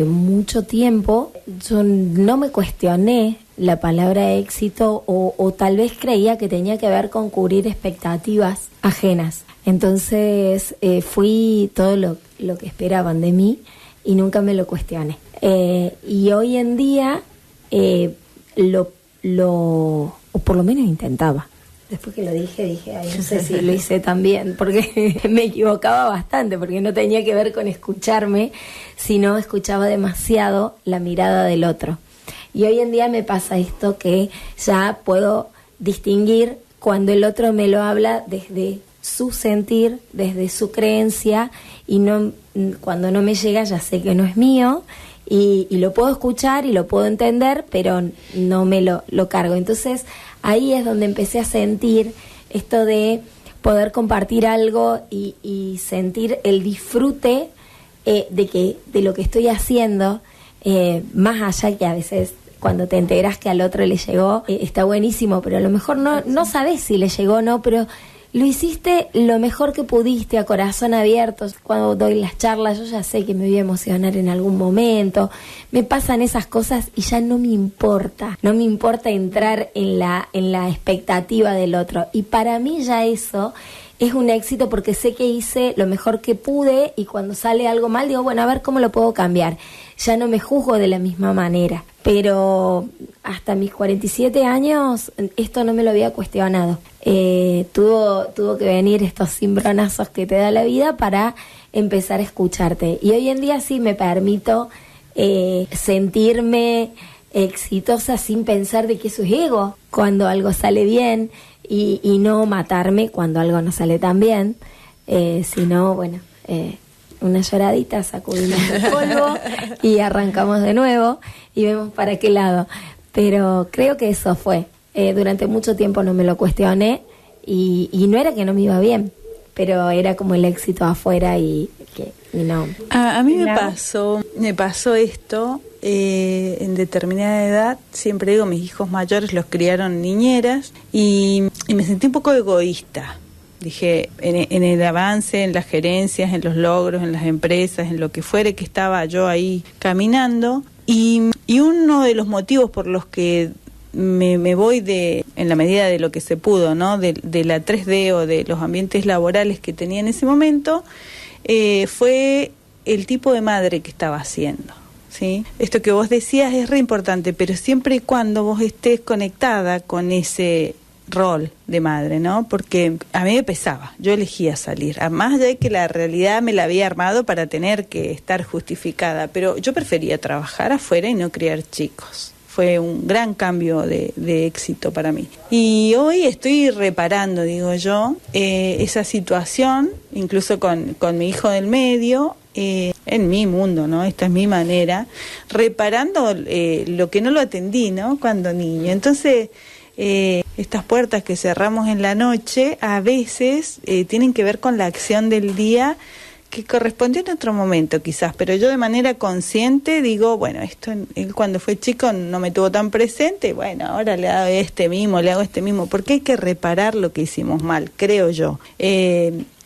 Speaker 4: mucho tiempo yo no me cuestioné la palabra éxito o tal vez creía que tenía que ver con cubrir expectativas ajenas. Entonces fui todo lo que esperaban de mí y nunca me lo cuestioné. Y hoy en día o por lo menos intentaba. Después que lo dije, ay, no sé si lo hice tan bien, porque me equivocaba bastante, porque no tenía que ver con escucharme, sino escuchaba demasiado la mirada del otro. Y hoy en día me pasa esto que ya puedo distinguir cuando el otro me lo habla desde su sentir, desde su creencia, y no cuando no me llega ya sé que no es mío, y lo puedo escuchar y lo puedo entender, pero no me lo cargo. Entonces ahí es donde empecé a sentir esto de poder compartir algo y sentir el disfrute de lo que estoy haciendo, más allá que a veces cuando te enteras que al otro le llegó, está buenísimo, pero a lo mejor no sabes si le llegó o no, pero lo hiciste lo mejor que pudiste, a corazón abierto. Cuando doy las charlas, yo ya sé que me voy a emocionar en algún momento. Me pasan esas cosas y ya no me importa. No me importa entrar en la expectativa del otro. Y para mí ya eso es un éxito porque sé que hice lo mejor que pude y cuando sale algo mal digo, bueno, a ver cómo lo puedo cambiar. Ya no me juzgo de la misma manera. Pero hasta mis 47 años esto no me lo había cuestionado. Tuvo que venir estos cimbronazos que te da la vida para empezar a escucharte. Y hoy en día sí me permito sentirme exitosa sin pensar de que eso es ego cuando algo sale bien y no matarme cuando algo no sale tan bien, sino, bueno, una lloradita, sacudimos el polvo y arrancamos de nuevo y vemos para qué lado. Pero creo que eso fue. Durante mucho tiempo no me lo cuestioné y no era que no me iba bien, pero era como el éxito afuera y no.
Speaker 2: A mí me pasó esto en determinada edad. Siempre digo, mis hijos mayores los criaron niñeras y me sentí un poco egoísta. Dije, en el avance, en las gerencias, en los logros, en las empresas, en lo que fuere que estaba yo ahí caminando. Y uno de los motivos por los que me voy en la medida de lo que se pudo, ¿no? De la 3D o de los ambientes laborales que tenía en ese momento, fue el tipo de madre que estaba haciendo, ¿sí? Esto que vos decías es re importante, pero siempre y cuando vos estés conectada con ese rol de madre, ¿no? Porque a mí me pesaba, yo elegía salir, más allá de que la realidad me la había armado para tener que estar justificada, pero yo prefería trabajar afuera y no criar chicos. Fue un gran cambio de éxito para mí. Y hoy estoy reparando, digo yo, esa situación, incluso con mi hijo del medio, en mi mundo, ¿no? Esta es mi manera, reparando lo que no lo atendí, ¿no? Cuando niño. Entonces, estas puertas que cerramos en la noche a veces tienen que ver con la acción del día que correspondió en otro momento quizás, pero yo de manera consciente digo, bueno, esto él cuando fue chico no me tuvo tan presente, bueno, ahora le hago este mismo, porque hay que reparar lo que hicimos mal, creo yo.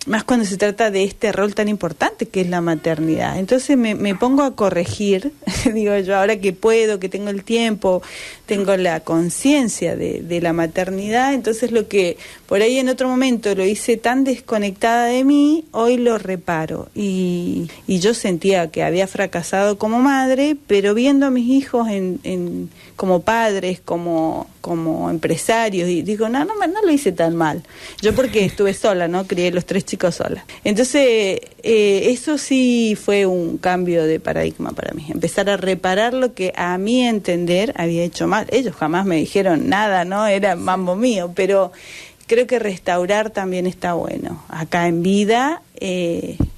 Speaker 2: Más cuando se trata de este rol tan importante que es la maternidad. Entonces me pongo a corregir, digo yo, ahora que puedo, que tengo el tiempo, tengo la conciencia de la maternidad, entonces lo que por ahí en otro momento lo hice tan desconectada de mí, hoy lo reparo. Y yo sentía que había fracasado como madre, pero viendo a mis hijos como padres, como empresarios, y digo, no lo hice tan mal. Yo porque estuve sola, ¿no? Crié los 3 chicos sola. Entonces, eso sí fue un cambio de paradigma para mí. Empezar a reparar lo que a mi entender había hecho mal. Ellos jamás me dijeron nada, ¿no? Era mambo mío, pero creo que restaurar también está bueno. Acá en vida,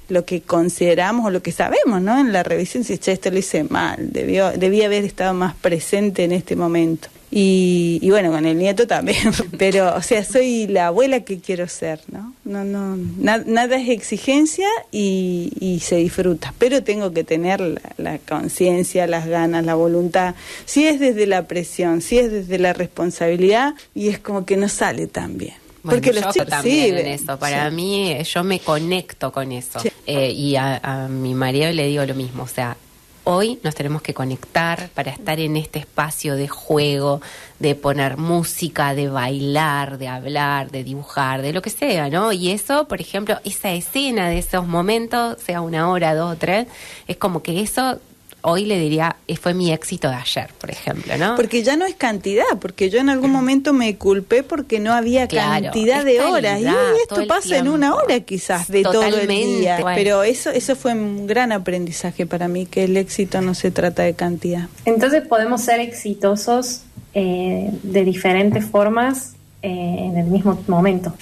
Speaker 2: lo que consideramos o lo que sabemos, ¿no? En la revisión, si esto lo hice mal, debía haber estado más presente en este momento. Y bueno, con el nieto también, pero o sea, soy la abuela que quiero ser, ¿no? Nada es exigencia y se disfruta, pero tengo que tener la conciencia, las ganas, la voluntad. Si es desde la presión, si es desde la responsabilidad, y es como que no sale tan bien.
Speaker 6: Bueno,
Speaker 2: porque
Speaker 6: yo
Speaker 2: los chicos
Speaker 6: también en eso. Para mí, yo me conecto con eso.
Speaker 2: Sí.
Speaker 6: Y a mi marido le digo lo mismo. O sea, hoy nos tenemos que conectar para estar en este espacio de juego, de poner música, de bailar, de hablar, de dibujar, de lo que sea, ¿no? Y eso, por ejemplo, esa escena de esos momentos, sea 1 hora, 2 o 3, es como que eso... Hoy le diría, fue mi éxito de ayer, por ejemplo, ¿no?
Speaker 2: Porque ya no es cantidad, porque yo en algún momento me culpé porque no había cantidad de horas. Y esto pasa en 1 hora quizás de
Speaker 6: Totalmente.
Speaker 2: todo el día.
Speaker 6: Bueno.
Speaker 2: Pero eso fue un gran aprendizaje para mí, que el éxito no se trata de cantidad.
Speaker 3: Entonces podemos ser exitosos de diferentes formas en el mismo momento.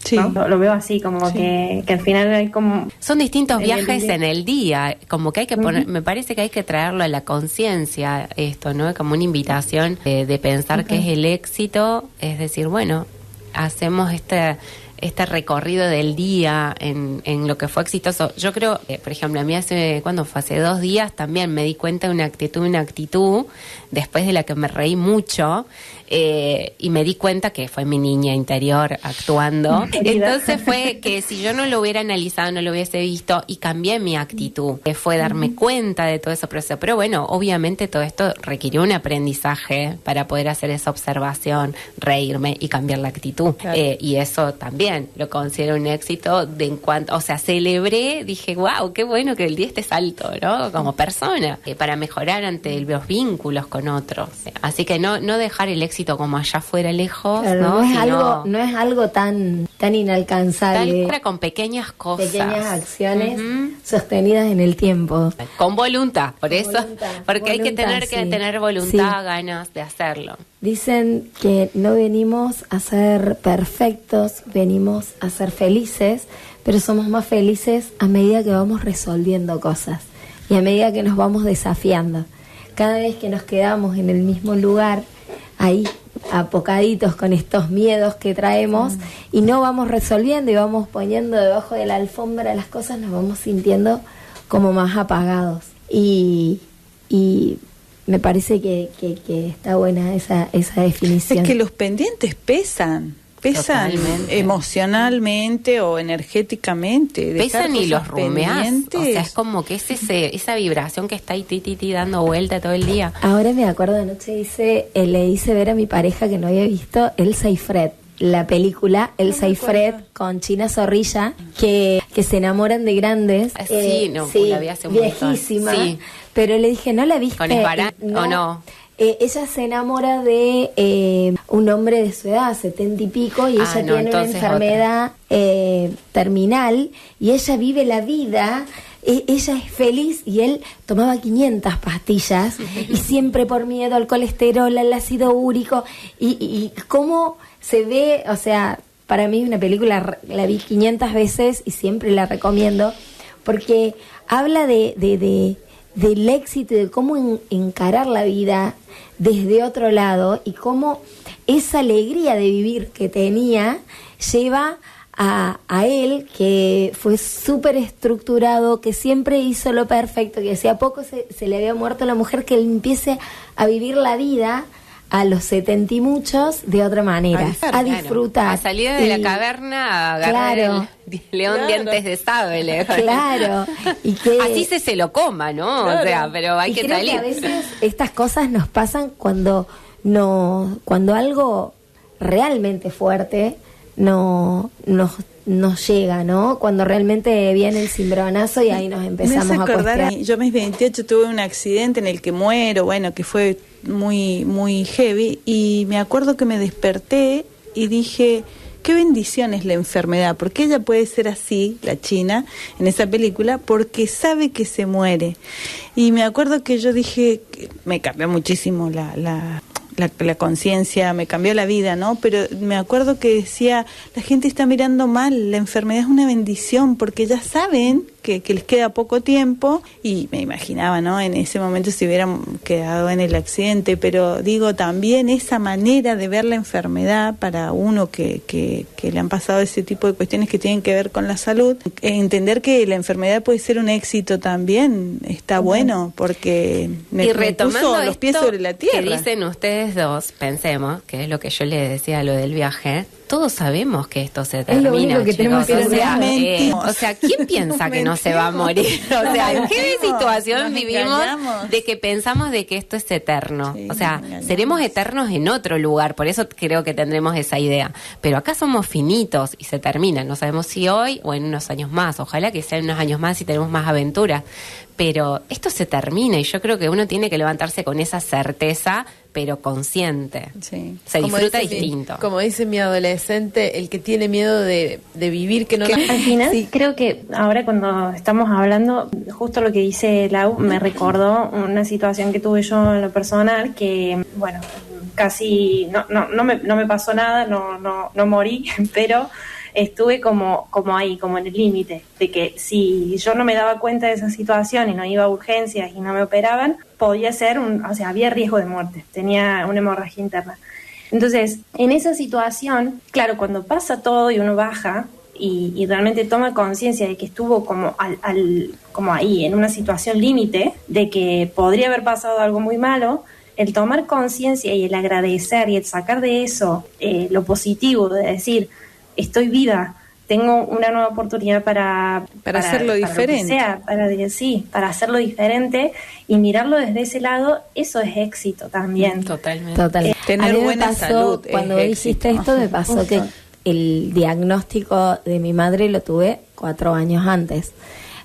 Speaker 2: Sí.
Speaker 3: ¿No? Lo veo así, como
Speaker 2: Sí.
Speaker 3: que al final hay como...
Speaker 6: Son distintos
Speaker 3: En el
Speaker 6: viajes
Speaker 3: día.
Speaker 6: en el día, como que hay que poner, me parece que hay que traerlo a la conciencia esto, ¿no? Como una invitación de pensar qué es el éxito, es decir, bueno, hacemos este recorrido del día en lo que fue exitoso. Yo creo, por ejemplo, a mí hace 2 días también me di cuenta de una actitud después de la que me reí mucho, y me di cuenta que fue mi niña interior actuando. Entonces fue que si yo no lo hubiera analizado, no lo hubiese visto, y cambié mi actitud, fue darme cuenta de todo ese proceso. Pero bueno, obviamente todo esto requirió un aprendizaje para poder hacer esa observación, reírme y cambiar la actitud.
Speaker 2: Claro.
Speaker 6: Y eso también lo considero un éxito de en cuanto, o sea, celebré, dije, wow, qué bueno que el día esté alto, ¿no? Como persona, para mejorar ante los vínculos con otros. Así que no dejar el éxito como allá afuera lejos,
Speaker 4: Claro,
Speaker 6: ¿no?
Speaker 4: no es algo tan inalcanzable.
Speaker 6: Con pequeñas cosas.
Speaker 4: Pequeñas acciones
Speaker 6: Ujú.
Speaker 4: sostenidas en el tiempo.
Speaker 6: Con voluntad, por
Speaker 4: Con
Speaker 6: eso,
Speaker 4: voluntad,
Speaker 6: porque hay que
Speaker 4: voluntad,
Speaker 6: tener
Speaker 4: sí.
Speaker 6: voluntad,
Speaker 4: Sí.
Speaker 6: ganas de hacerlo.
Speaker 4: Dicen que no venimos a ser perfectos, venimos a ser felices, pero somos más felices a medida que vamos resolviendo cosas y a medida que nos vamos desafiando. Cada vez que nos quedamos en el mismo lugar, ahí apocaditos con estos miedos que traemos y no vamos resolviendo y vamos poniendo debajo de la alfombra las cosas, nos vamos sintiendo como más apagados. Y me parece que está buena esa definición.
Speaker 2: Es que los pendientes pesan
Speaker 6: Totalmente.
Speaker 2: emocionalmente o energéticamente. Dejar
Speaker 6: Pesan y los
Speaker 2: cosas
Speaker 6: rumeás.
Speaker 2: pendientes.
Speaker 6: O sea, es como que es esa vibración que está ahí ti, dando vuelta todo el día.
Speaker 4: Ahora me acuerdo, anoche le hice ver a mi pareja que no había visto Elsa y Fred, la película Elsa y Fred con China Zorrilla, que se enamoran de grandes.
Speaker 6: Sí, la vi hace un montón.
Speaker 4: Viejísima.
Speaker 6: Sí.
Speaker 4: Pero le dije, ¿no la viste?
Speaker 6: ¿Con Esbarán o no?
Speaker 4: Ella se enamora de un hombre de su edad, 70 y pico, y ella tiene una
Speaker 6: entonces
Speaker 4: enfermedad terminal, y ella vive la vida. Ella es feliz y él tomaba 500 pastillas y siempre por miedo al colesterol, al ácido úrico, y cómo se ve, o sea, para mí una película, la vi 500 veces y siempre la recomiendo, porque habla del éxito y de cómo encarar la vida desde otro lado y cómo esa alegría de vivir que tenía lleva a él, que fue súper estructurado, que siempre hizo lo perfecto, que hacía poco se le había muerto la mujer, que él empiece a vivir la vida a los 70 y muchos de otra manera, a disfrutar.
Speaker 6: A salir de la caverna a agarrar
Speaker 4: Claro.
Speaker 6: el león dientes de sable.
Speaker 4: Claro. Y que
Speaker 6: Así se lo coma, ¿no?
Speaker 2: Claro.
Speaker 6: O sea, pero hay
Speaker 4: y
Speaker 6: que
Speaker 4: creo
Speaker 6: salir.
Speaker 4: que a veces estas cosas nos pasan cuando algo realmente fuerte nos llega, ¿no? Cuando realmente viene el cimbronazo y ahí nos empezamos
Speaker 2: Me hace
Speaker 4: a
Speaker 2: acordar,
Speaker 4: cuestionar.
Speaker 2: yo a mis 28 tuve un accidente en el que muero, bueno, que fue muy, muy heavy, y me acuerdo que me desperté y dije, qué bendición es la enfermedad, porque ella puede ser así, la China, en esa película, porque sabe que se muere. Y me acuerdo que yo dije, que me cambió muchísimo la conciencia, me cambió la vida, ¿no? Pero me acuerdo que decía, la gente está mirando mal, la enfermedad es una bendición, porque ya saben que les queda poco tiempo, y me imaginaba, ¿no?, en ese momento si hubieran quedado en el accidente, pero digo, también esa manera de ver la enfermedad para uno que le han pasado ese tipo de cuestiones que tienen que ver con la salud, entender que la enfermedad puede ser un éxito también, está bueno, porque me puso los pies sobre la tierra.
Speaker 6: Que dicen ustedes dos, pensemos, que es lo que yo les decía, lo del viaje, todos sabemos que esto se termina,
Speaker 4: lo único que
Speaker 6: chicos.
Speaker 4: tenemos que
Speaker 6: O sea, ¿quién piensa que no se va a morir? O sea, ¿en qué situación vivimos de que pensamos de que esto es eterno?
Speaker 2: Sí,
Speaker 6: o sea, seremos eternos en otro lugar, por eso creo que tendremos esa idea. Pero acá somos finitos y se termina. No sabemos si hoy o en unos años más. Ojalá que sea en unos años más y tenemos más aventuras. Pero esto se termina y yo creo que uno tiene que levantarse con esa certeza, pero consciente.
Speaker 2: Sí.
Speaker 6: Se disfruta distinto.
Speaker 5: Como dice mi adolescente, el que tiene miedo de vivir, que no...
Speaker 3: Al final, creo que ahora cuando estamos hablando, justo lo que dice Lau, me recordó una situación que tuve yo en lo personal, que, bueno, casi no me pasó nada, no morí, pero estuve como ahí, como en el límite, de que si yo no me daba cuenta de esa situación y no iba a urgencias y no me operaban, podía ser, había riesgo de muerte, tenía una hemorragia interna. Entonces, en esa situación, claro, cuando pasa todo y uno baja y realmente toma conciencia de que estuvo como como ahí, en una situación límite, de que podría haber pasado algo muy malo, el tomar conciencia y el agradecer y el sacar de eso lo positivo, de decir, estoy viva, tengo una nueva oportunidad para
Speaker 2: hacerlo diferente.
Speaker 3: Para hacerlo diferente y mirarlo desde ese lado, eso es éxito también.
Speaker 6: Totalmente.
Speaker 2: Tener
Speaker 4: a mí me
Speaker 2: buena
Speaker 4: pasó,
Speaker 2: salud
Speaker 4: cuando
Speaker 2: es
Speaker 4: dijiste
Speaker 2: éxito.
Speaker 4: esto, me pasó que el diagnóstico de mi madre lo tuve 4 años antes.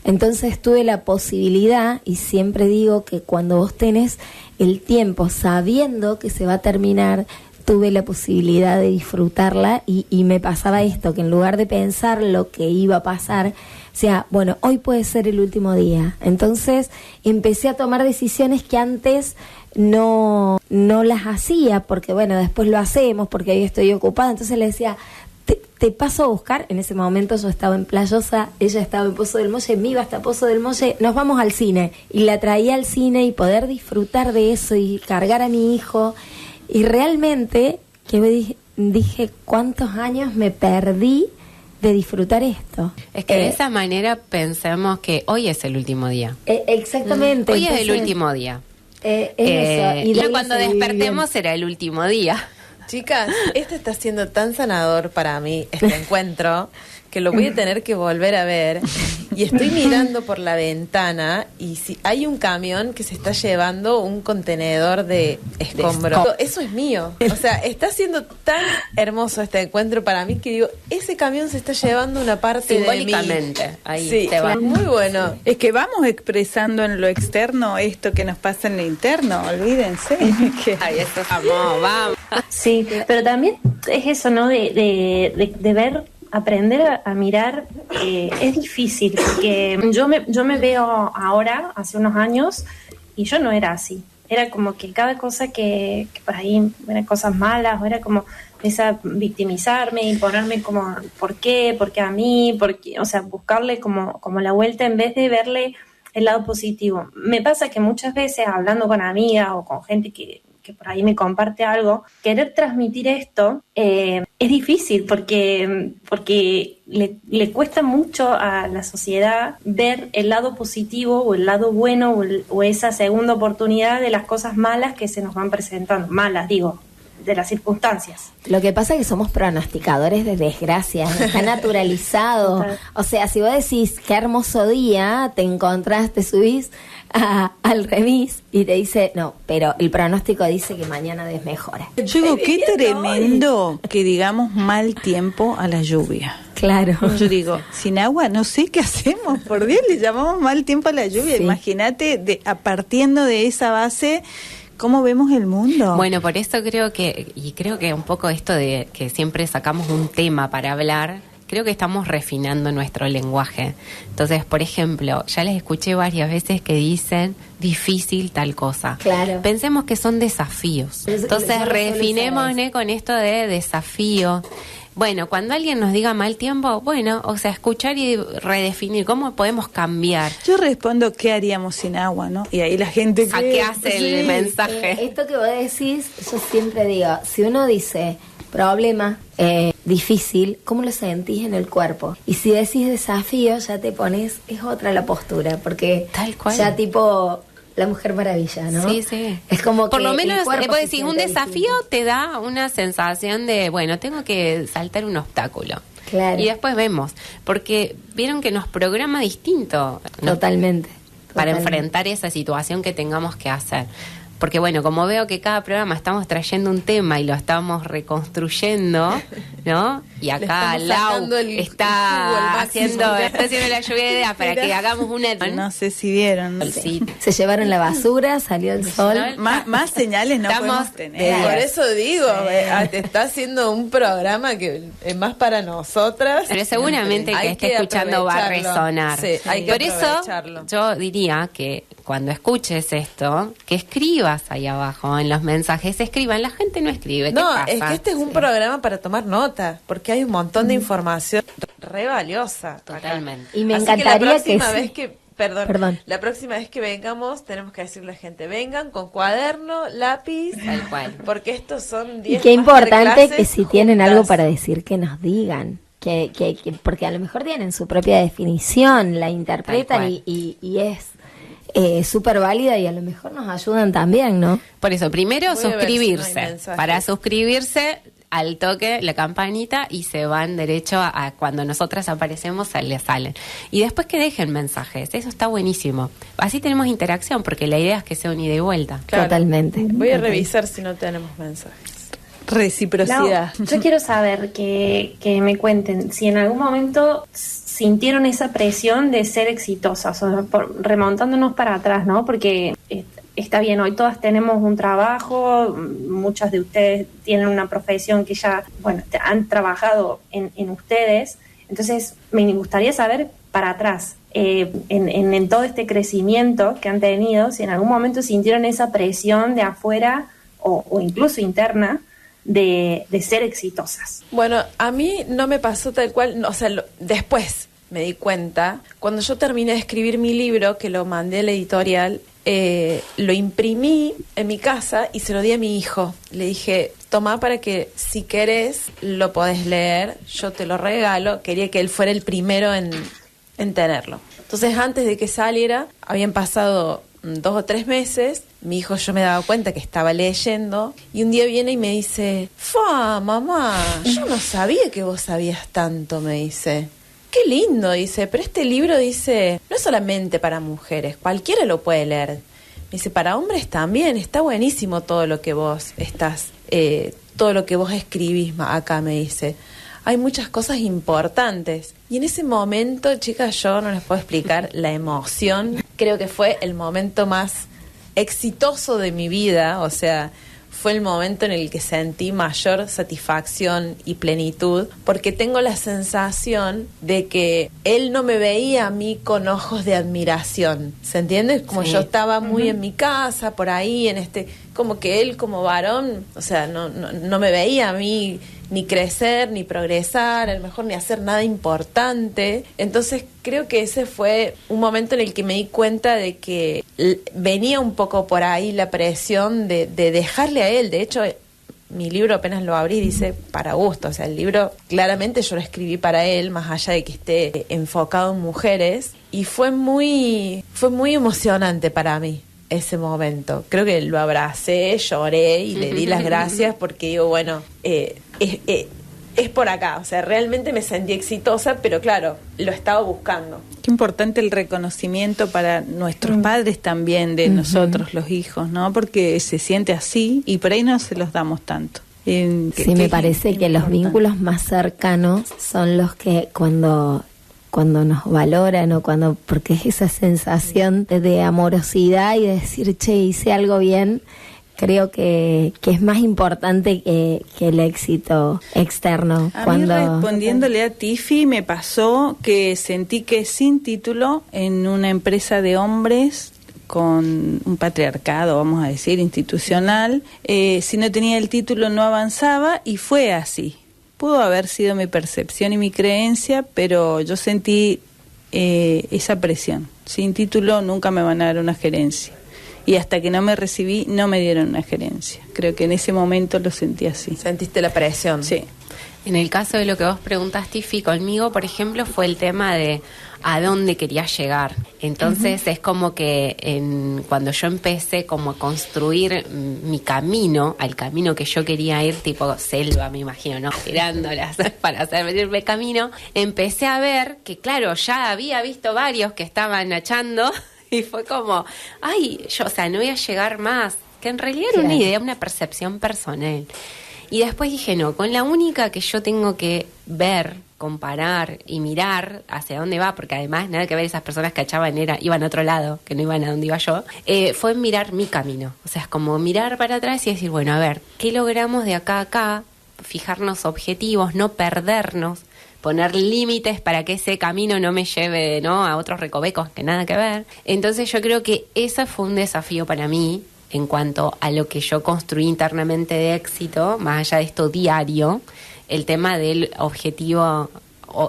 Speaker 4: Entonces tuve la posibilidad, y siempre digo que cuando vos tenés el tiempo sabiendo que se va a terminar, tuve la posibilidad de disfrutarla y me pasaba esto, que en lugar de pensar lo que iba a pasar, o sea, bueno, hoy puede ser el último día. Entonces empecé a tomar decisiones que antes no las hacía, porque bueno, después lo hacemos, porque ahí estoy ocupada. Entonces le decía, te paso a buscar. En ese momento yo estaba en Playosa, ella estaba en Pozo del Molle, me iba hasta Pozo del Molle, nos vamos al cine. Y la traía al cine y poder disfrutar de eso y cargar a mi hijo. Y realmente, que me dije, ¿cuántos años me perdí de disfrutar esto?
Speaker 6: Es que de esa manera pensemos que hoy es el último día.
Speaker 4: Exactamente.
Speaker 6: Hoy es el último día.
Speaker 4: Es eso. Y
Speaker 6: Y cuando despertemos será el último día.
Speaker 5: Chicas, este está siendo tan sanador para mí, este encuentro, que lo voy a tener que volver a ver. Y estoy mirando por la ventana y si hay un camión que se está llevando un contenedor de escombros. Eso es mío. O sea, está siendo tan hermoso este encuentro para mí que digo, ese camión se está llevando una parte de mí.
Speaker 6: Simbólicamente. Ahí
Speaker 5: Sí,
Speaker 6: te va.
Speaker 5: muy bueno.
Speaker 2: Es que vamos expresando en lo externo esto que nos pasa en lo interno, olvídense.
Speaker 6: Ay, eso vamos.
Speaker 3: Sí, pero también es eso, ¿no? De ver, aprender a mirar, es difícil, porque yo me veo ahora, hace unos años, y yo no era así. Era como que cada cosa que por ahí eran cosas malas, o era como esa victimizarme y ponerme como, ¿por qué a mí? O sea, buscarle como la vuelta en vez de verle el lado positivo. Me pasa que muchas veces, hablando con amigas o con gente que por ahí me comparte algo, querer transmitir esto es difícil porque le cuesta mucho a la sociedad ver el lado positivo o el lado bueno o esa segunda oportunidad de las cosas malas que se nos van presentando, malas digo, de las circunstancias.
Speaker 4: Lo que pasa es que somos pronosticadores de desgracias, está naturalizado. O sea, si vos decís qué hermoso día, te encontrás, te subís al remis y te dice, no, pero el pronóstico dice que mañana desmejora.
Speaker 2: Yo digo, qué tremendo que digamos mal tiempo a la lluvia.
Speaker 4: Claro.
Speaker 2: Yo digo, sin agua no sé qué hacemos, por Dios, le llamamos mal tiempo a la lluvia.
Speaker 4: Sí.
Speaker 2: Imagínate, partiendo de esa base, ¿cómo vemos el mundo?
Speaker 6: Bueno, por eso creo que un poco esto de que siempre sacamos un tema para hablar, creo que estamos refinando nuestro lenguaje. Entonces, por ejemplo, ya les escuché varias veces que dicen difícil tal cosa.
Speaker 4: Claro.
Speaker 6: Pensemos que son desafíos. Entonces, refinemos con esto de desafío. bueno, cuando alguien nos diga mal tiempo, bueno, o sea, escuchar y redefinir cómo podemos cambiar.
Speaker 2: Yo respondo, ¿qué haríamos sin agua, no? Y ahí la gente...
Speaker 6: ¿A qué hace el mensaje?
Speaker 4: Esto que vos decís, yo siempre digo, si uno dice problema, difícil, ¿cómo lo sentís en el cuerpo? Y si decís desafío, ya te pones, es otra la postura, porque
Speaker 6: tal cual.
Speaker 4: Ya tipo la Mujer Maravilla, ¿no?
Speaker 6: Sí, sí.
Speaker 4: Es como que
Speaker 6: por lo menos,
Speaker 4: vos
Speaker 6: decís, un desafío distinto. Te da una sensación de, bueno, tengo que saltar un obstáculo.
Speaker 4: Claro.
Speaker 6: Y después vemos, porque vieron que nos programa distinto.
Speaker 4: Totalmente.
Speaker 6: Para enfrentar esa situación que tengamos que hacer. Porque bueno, como veo que cada programa estamos trayendo un tema y lo estamos reconstruyendo, ¿no? Y acá Lau está haciendo la lluvia de ideas para que hagamos una...
Speaker 2: No sé si vieron.
Speaker 4: Sí. Se llevaron la basura, salió el sol.
Speaker 2: Más señales no podemos tener.
Speaker 5: Por eso digo, te está haciendo un programa que es más para nosotras.
Speaker 6: Pero seguramente que esté escuchando va a resonar.
Speaker 5: Sí, hay que
Speaker 6: por eso yo diría que cuando escuches esto, que escribas ahí abajo en los mensajes, escriban. La gente no escribe.
Speaker 5: No,
Speaker 6: ¿qué pasa?
Speaker 5: es que este es un programa para tomar nota, porque hay un montón de información re valiosa.
Speaker 6: Totalmente.
Speaker 4: Acá. Y me encantaría
Speaker 5: la próxima vez que vengamos, tenemos que decirle a la gente, vengan con cuaderno, lápiz,
Speaker 6: tal cual.
Speaker 5: Porque estos son 10
Speaker 4: Y qué importante que si tienen algo para decir, que nos digan. Que porque a lo mejor tienen su propia definición, la interpretan y es súper válida y a lo mejor nos ayudan también, ¿no?
Speaker 6: Por eso, primero suscribirse.
Speaker 5: Si no hay mensajes.
Speaker 6: Para suscribirse, al toque la campanita y se van derecho a cuando nosotras aparecemos, les salen. Y después que dejen mensajes, eso está buenísimo. Así tenemos interacción, porque la idea es que sea un ida y vuelta.
Speaker 5: Claro.
Speaker 4: Totalmente.
Speaker 5: Voy a revisar si no tenemos mensajes. Reciprocidad.
Speaker 3: No, yo quiero saber que me cuenten si en algún momento sintieron esa presión de ser exitosas, o sea, remontándonos para atrás, ¿no? Porque está bien, hoy todas tenemos un trabajo, muchas de ustedes tienen una profesión que ya, bueno, han trabajado en ustedes, entonces me gustaría saber para atrás, en todo este crecimiento que han tenido, si en algún momento sintieron esa presión de afuera o incluso interna, de ser exitosas.
Speaker 5: Bueno, a mí no me pasó tal cual, o sea, después me di cuenta, cuando yo terminé de escribir mi libro, que lo mandé a la editorial, lo imprimí en mi casa y se lo di a mi hijo. Le dije, toma para que si querés lo podés leer, yo te lo regalo. Quería que él fuera el primero en tenerlo. Entonces, antes de que saliera, habían pasado 2 o 3 meses, mi hijo, yo me daba cuenta que estaba leyendo, y un día viene y me dice, ¡fa, mamá! Yo no sabía que vos sabías tanto, me dice. ¡Qué lindo! Dice, pero este libro dice, no es solamente para mujeres, cualquiera lo puede leer. Me dice, para hombres también, está buenísimo todo lo que vos todo lo que vos escribís acá, me dice. Hay muchas cosas importantes. Y en ese momento, chicas, yo no les puedo explicar la emoción. Creo que fue el momento más exitoso de mi vida, o sea, fue el momento en el que sentí mayor satisfacción y plenitud, porque tengo la sensación de que él no me veía a mí con ojos de admiración, ¿se entiende? Como sí. Yo estaba muy en mi casa, por ahí, como que él como varón, o sea, no me veía a mí ni crecer, ni progresar, a lo mejor ni hacer nada importante. Entonces creo que ese fue un momento en el que me di cuenta de que venía un poco por ahí la presión de dejarle a él. De hecho, mi libro apenas lo abrí, dice para gusto. O sea, el libro claramente yo lo escribí para él, más allá de que esté enfocado en mujeres. Y fue muy emocionante para mí ese momento. Creo que lo abracé, lloré y le di las gracias porque digo, bueno, es por acá. O sea, realmente me sentí exitosa, pero claro, lo estaba buscando.
Speaker 2: Qué importante el reconocimiento para nuestros padres también, de nosotros los hijos, ¿no? Porque se siente así y por ahí no se los damos tanto.
Speaker 4: Sí, me parece que los vínculos más cercanos son los que cuando nos valoran o porque es esa sensación de amorosidad y de decir, che, hice algo bien. Creo que es más importante que el éxito externo.
Speaker 2: A mí, respondiéndole a Tiffy, me pasó que sentí que sin título en una empresa de hombres con un patriarcado, vamos a decir, institucional, si no tenía el título no avanzaba, y fue así. pudo haber sido mi percepción y mi creencia, pero yo sentí esa presión. Sin título nunca me van a dar una gerencia. Y hasta que no me recibí, no me dieron una gerencia. Creo que en ese momento lo sentí así.
Speaker 5: ¿Sentiste la presión?
Speaker 2: Sí.
Speaker 6: En el caso de lo que vos preguntaste, Tiffy, conmigo, por ejemplo, fue el tema de a dónde quería llegar. Entonces es como que cuando yo empecé como a construir mi camino, al camino que yo quería ir, tipo selva, me imagino, ¿no? Tirándolas para hacerme camino, empecé a ver que, claro, ya había visto varios que estaban achando y fue como, ay, yo, o sea, no voy a llegar más. Que en realidad era una idea, una percepción personal. Y después dije, no, con la única que yo tengo que ver, comparar y mirar hacia dónde va, porque además nada que ver, esas personas que achaban iban a otro lado, que no iban a donde iba yo, fue mirar mi camino. O sea, es como mirar para atrás y decir, bueno, a ver, ¿qué logramos de acá a acá? Fijarnos objetivos, no perdernos, poner límites para que ese camino no me lleve, ¿no?, a otros recovecos que nada que ver. Entonces yo creo que ese fue un desafío para mí, en cuanto a lo que yo construí internamente de éxito, más allá de esto diario, el tema del objetivo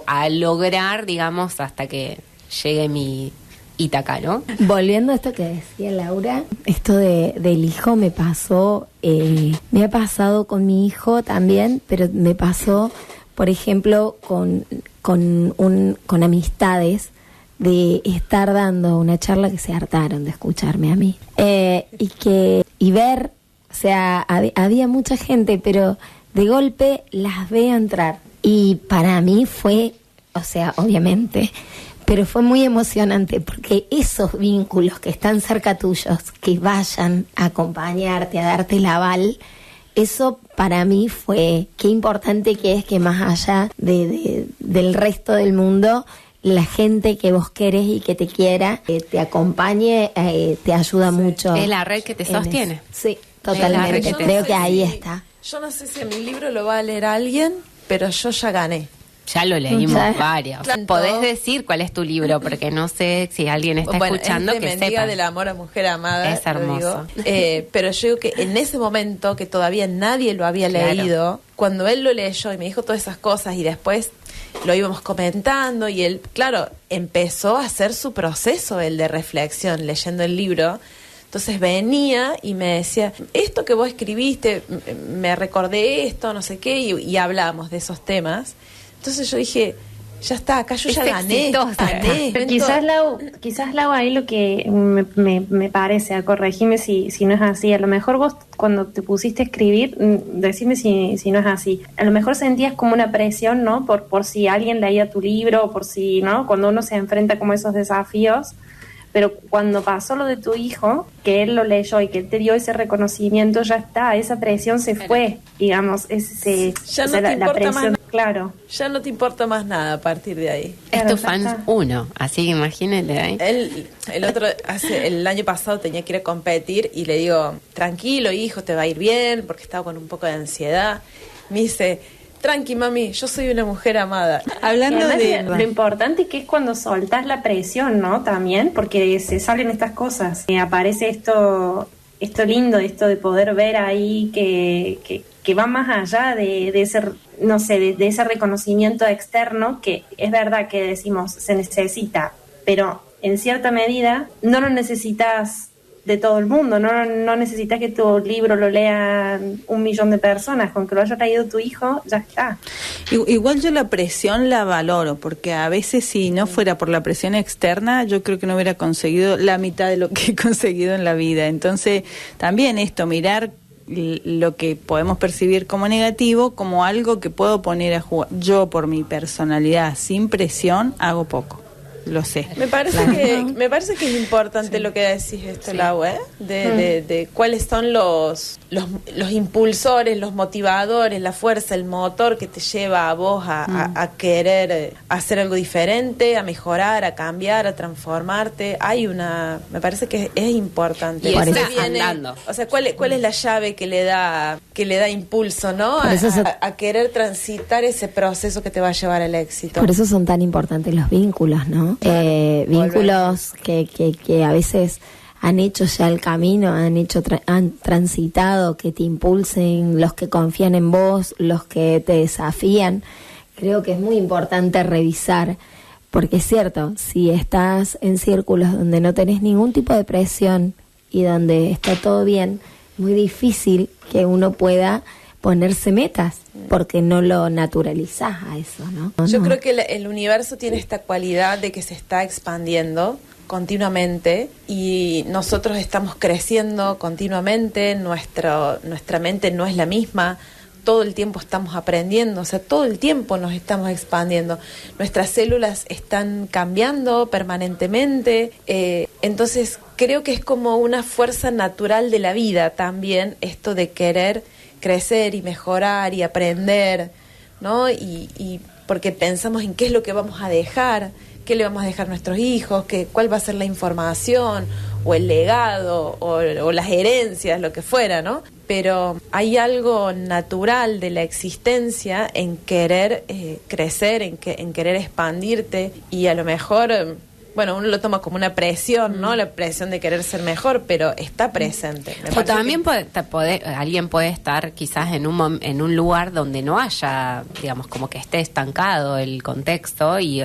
Speaker 6: a lograr, digamos, hasta que llegue mi Ítaca, ¿no?
Speaker 4: Volviendo a esto que decía Laura, esto del hijo me ha pasado con mi hijo también, pero me pasó, por ejemplo, con amistades, de estar dando una charla que se hartaron de escucharme a mí. Y ver, o sea, había mucha gente, pero de golpe las veo entrar. Y para mí fue, o sea, obviamente, pero fue muy emocionante, porque esos vínculos que están cerca tuyos, que vayan a acompañarte, a darte el aval, eso para mí fue, qué importante que es que más allá del resto del mundo, la gente que vos querés y que te quiera, te acompañe, te ayuda mucho.
Speaker 6: Es la red que te sostiene.
Speaker 4: Sí, totalmente. Creo que ahí está.
Speaker 5: Yo no sé si mi libro lo va a leer alguien, pero yo ya gané.
Speaker 6: Ya lo leímos varios.
Speaker 5: Claro.
Speaker 6: Podés decir cuál es tu libro, porque no sé si alguien está escuchando que
Speaker 5: Mendiga
Speaker 6: sepa.
Speaker 5: del amor a mujer amada.
Speaker 6: Es hermoso.
Speaker 5: Pero yo digo que en ese momento, que todavía nadie lo había leído, cuando él lo leyó y me dijo todas esas cosas y después lo íbamos comentando y él, claro, empezó a hacer su proceso, el de reflexión, leyendo el libro. Entonces venía y me decía, esto que vos escribiste, me recordé esto, no sé qué, y hablábamos de esos temas. Entonces yo dije, ya está, acá yo ya gané.
Speaker 3: Pero quizás Lau, ahí lo que me parece, corregime si no es así, a lo mejor vos cuando te pusiste a escribir, decime si no es así, a lo mejor sentías como una presión, ¿no? Por si alguien leía tu libro, por si, ¿no? Cuando uno se enfrenta como a esos desafíos. Pero cuando pasó lo de tu hijo, que él lo leyó y que él te dio ese reconocimiento, ya está, esa presión se fue, digamos,
Speaker 5: ya no te importa
Speaker 3: presión,
Speaker 5: más,
Speaker 3: claro.
Speaker 5: Ya no te importa más nada a partir de ahí.
Speaker 6: Es
Speaker 3: Claro,
Speaker 6: tu fan 1, así que imagínate ahí.
Speaker 5: El año pasado tenía que ir a competir y le digo, tranquilo hijo, te va a ir bien, porque estaba con un poco de ansiedad. Me dice, tranqui mami, yo soy una mujer amada. Hablando de
Speaker 3: Lo importante que es cuando soltás la presión, ¿no? También, porque se salen estas cosas. Aparece esto lindo, esto de poder ver ahí que va más allá de ese, no sé, de ese reconocimiento externo, que es verdad que decimos se necesita, pero en cierta medida no lo necesitas de todo el mundo, no necesitas que tu libro lo lean 1 millón de personas, con que lo haya traído tu hijo, ya está.
Speaker 2: Igual yo la presión la valoro, porque a veces si no fuera por la presión externa, yo creo que no hubiera conseguido la mitad de lo que he conseguido en la vida. Entonces, también esto, mirar lo que podemos percibir como negativo, como algo que puedo poner a jugar. Yo, por mi personalidad, sin presión, hago poco. Lo sé.
Speaker 5: Me parece que es importante lo que decís esto, Lau, de cuáles son los impulsores, los motivadores, la fuerza, el motor que te lleva a vos a querer hacer algo diferente, a mejorar, a cambiar, a transformarte. Me parece que es importante.
Speaker 6: Y
Speaker 5: eso
Speaker 6: viene andando.
Speaker 5: O sea, ¿cuál es la llave que le da impulso, ¿no? A querer transitar ese proceso que te va a llevar al éxito.
Speaker 4: Por eso son tan importantes los vínculos, ¿no? Vínculos que a veces han hecho ya el camino, han transitado, que te impulsen, los que confían en vos, los que te desafían. Creo que es muy importante revisar, porque es cierto, si estás en círculos donde no tenés ningún tipo de presión y donde está todo bien, es muy difícil que uno pueda ponerse metas, porque no lo naturalizás a eso, ¿no?
Speaker 5: Yo creo que el universo tiene esta cualidad de que se está expandiendo continuamente y nosotros estamos creciendo continuamente, nuestra mente no es la misma, todo el tiempo estamos aprendiendo, o sea, todo el tiempo nos estamos expandiendo, nuestras células están cambiando permanentemente, entonces creo que es como una fuerza natural de la vida también, esto de querer crecer y mejorar y aprender, ¿no? Y porque pensamos en qué es lo que vamos a dejar, qué le vamos a dejar a nuestros hijos, cuál va a ser la información o el legado o las herencias, lo que fuera, ¿no? Pero hay algo natural de la existencia en querer crecer, en querer expandirte y a lo mejor... Bueno, uno lo toma como una presión, ¿no? La presión de querer ser mejor, pero está presente.
Speaker 6: O también alguien puede estar quizás en un lugar donde no haya, digamos, como que esté estancado el contexto y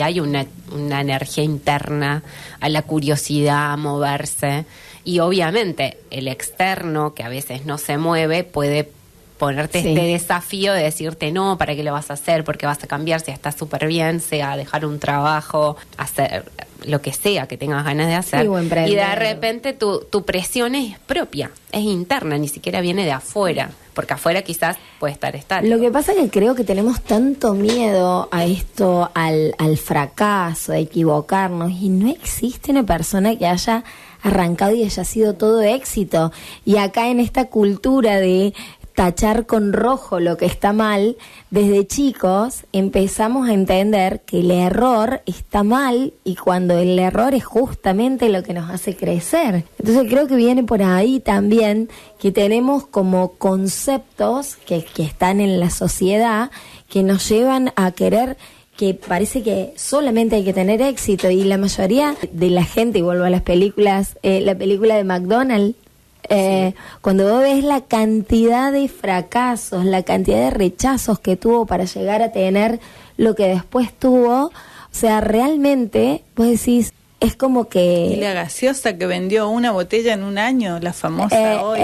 Speaker 6: hay una energía interna a la curiosidad, a moverse. Y obviamente el externo, que a veces no se mueve, puede ponerte este desafío de decirte no, ¿para qué lo vas a hacer? Porque vas a cambiar si estás súper bien, sea dejar un trabajo, hacer lo que sea que tengas ganas de hacer. Y de repente tu presión es propia, es interna, ni siquiera viene de afuera, porque afuera quizás puede estar estático.
Speaker 4: Lo que pasa es que creo que tenemos tanto miedo a esto, al fracaso, a equivocarnos, y no existe una persona que haya arrancado y haya sido todo éxito. Y acá en esta cultura de tachar con rojo lo que está mal, desde chicos empezamos a entender que el error está mal y cuando el error es justamente lo que nos hace crecer. Entonces creo que viene por ahí también que tenemos como conceptos que están en la sociedad que nos llevan a querer que parece que solamente hay que tener éxito y la mayoría de la gente, y vuelvo a las películas, la película de McDonald's, cuando vos ves la cantidad de fracasos, la cantidad de rechazos que tuvo para llegar a tener lo que después tuvo, o sea, realmente vos decís, es como que...
Speaker 2: Y la gaseosa que vendió una botella en un año, la famosa hoy.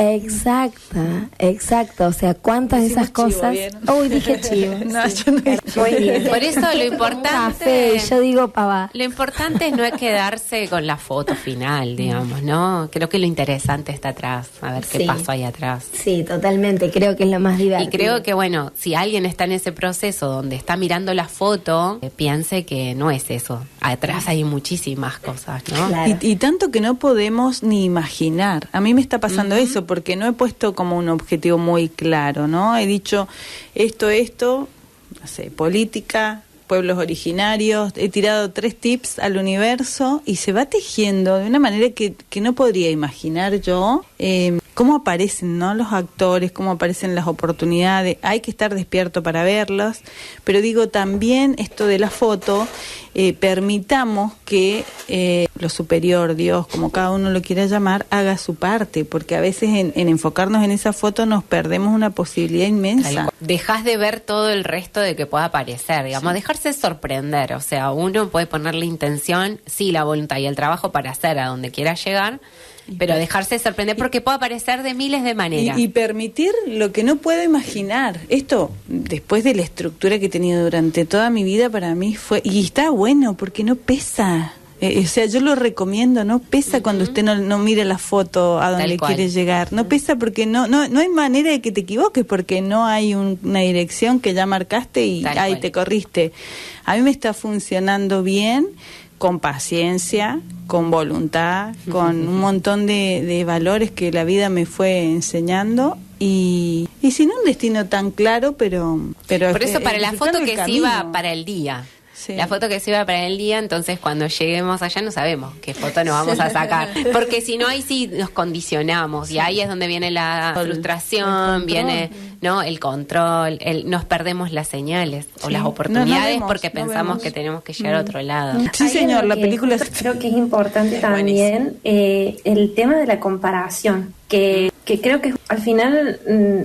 Speaker 4: Exacto, o sea, cuántas de esas cosas... Uy, dije chivo.
Speaker 2: No, yo no dije.
Speaker 6: Por eso lo importante...
Speaker 4: Café, yo digo pava.
Speaker 6: Lo importante es no quedarse con la foto final, digamos, ¿no? Creo que lo interesante está atrás, a ver qué pasó ahí atrás.
Speaker 4: Sí, totalmente, creo que es lo más divertido.
Speaker 6: Y creo que, bueno, si alguien está en ese proceso donde está mirando la foto, piense que no es eso. Atrás hay muchísimas cosas, ¿no?
Speaker 4: Claro.
Speaker 2: Y tanto que no podemos ni imaginar. A mí me está pasando eso, porque no he puesto como un objetivo muy claro, ¿no? He dicho esto, no sé, política, pueblos originarios, he tirado 3 tips al universo y se va tejiendo de una manera que no podría imaginar yo. Cómo aparecen, ¿no?, los actores, cómo aparecen las oportunidades, hay que estar despierto para verlos, pero digo también esto de la foto, permitamos que lo superior, Dios, como cada uno lo quiera llamar, haga su parte, porque a veces en enfocarnos en esa foto nos perdemos una posibilidad inmensa.
Speaker 6: Dejás de ver todo el resto de que pueda aparecer, digamos, dejarse sorprender, o sea, uno puede poner la intención, sí, la voluntad y el trabajo para hacer a donde quiera llegar, pero dejarse sorprender porque puede aparecer de miles de maneras.
Speaker 2: Y permitir lo que no puedo imaginar. Esto, después de la estructura que he tenido durante toda mi vida, para mí fue... Y está bueno porque no pesa. O sea, yo lo recomiendo, no pesa cuando usted no mire la foto a donde quiere llegar. No pesa porque no hay manera de que te equivoques, porque no hay una dirección que ya marcaste y ahí te corriste. A mí me está funcionando bien, con paciencia, con voluntad, con un montón de valores que la vida me fue enseñando y sin un destino tan claro, pero
Speaker 6: por eso para la foto que se iba para el día.
Speaker 2: Sí.
Speaker 6: La foto que se iba para el día, entonces cuando lleguemos allá no sabemos qué foto nos vamos a sacar, porque si no ahí sí nos condicionamos y ahí es donde viene la frustración, viene ¿no? El control, nos perdemos las señales o las oportunidades porque pensamos que tenemos que llegar a otro lado.
Speaker 2: Sí, señor, la película
Speaker 3: creo que es importante también el tema de la comparación, que creo que al final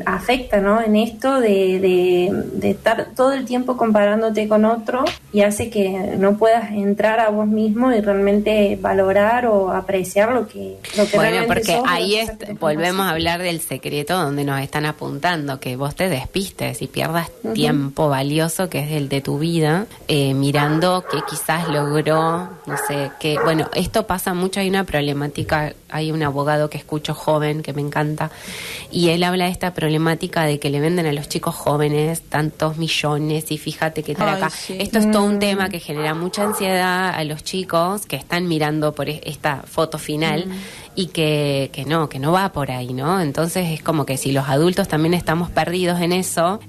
Speaker 3: afecta, ¿no? En esto de estar todo el tiempo comparándote con otro, y hace que no puedas entrar a vos mismo y realmente valorar o apreciar lo que
Speaker 6: bueno,
Speaker 3: realmente
Speaker 6: porque
Speaker 3: sos,
Speaker 6: ahí volvemos a
Speaker 3: hacer.
Speaker 6: hablar del secreto donde nos están apuntando, que vos te despistes y pierdas tiempo valioso que es el de tu vida, mirando que quizás logró, no sé, que bueno, esto pasa mucho, hay una problemática, hay un abogado que escucho joven que me encanta, y él habla de esta problemática de que le venden a los chicos jóvenes tantos millones y fíjate que tal acá.
Speaker 2: Sí.
Speaker 6: Esto es todo un tema que genera mucha ansiedad a los chicos que están mirando por esta foto final y que no va por ahí, ¿no? Entonces es como que si los adultos también estamos perdidos en eso,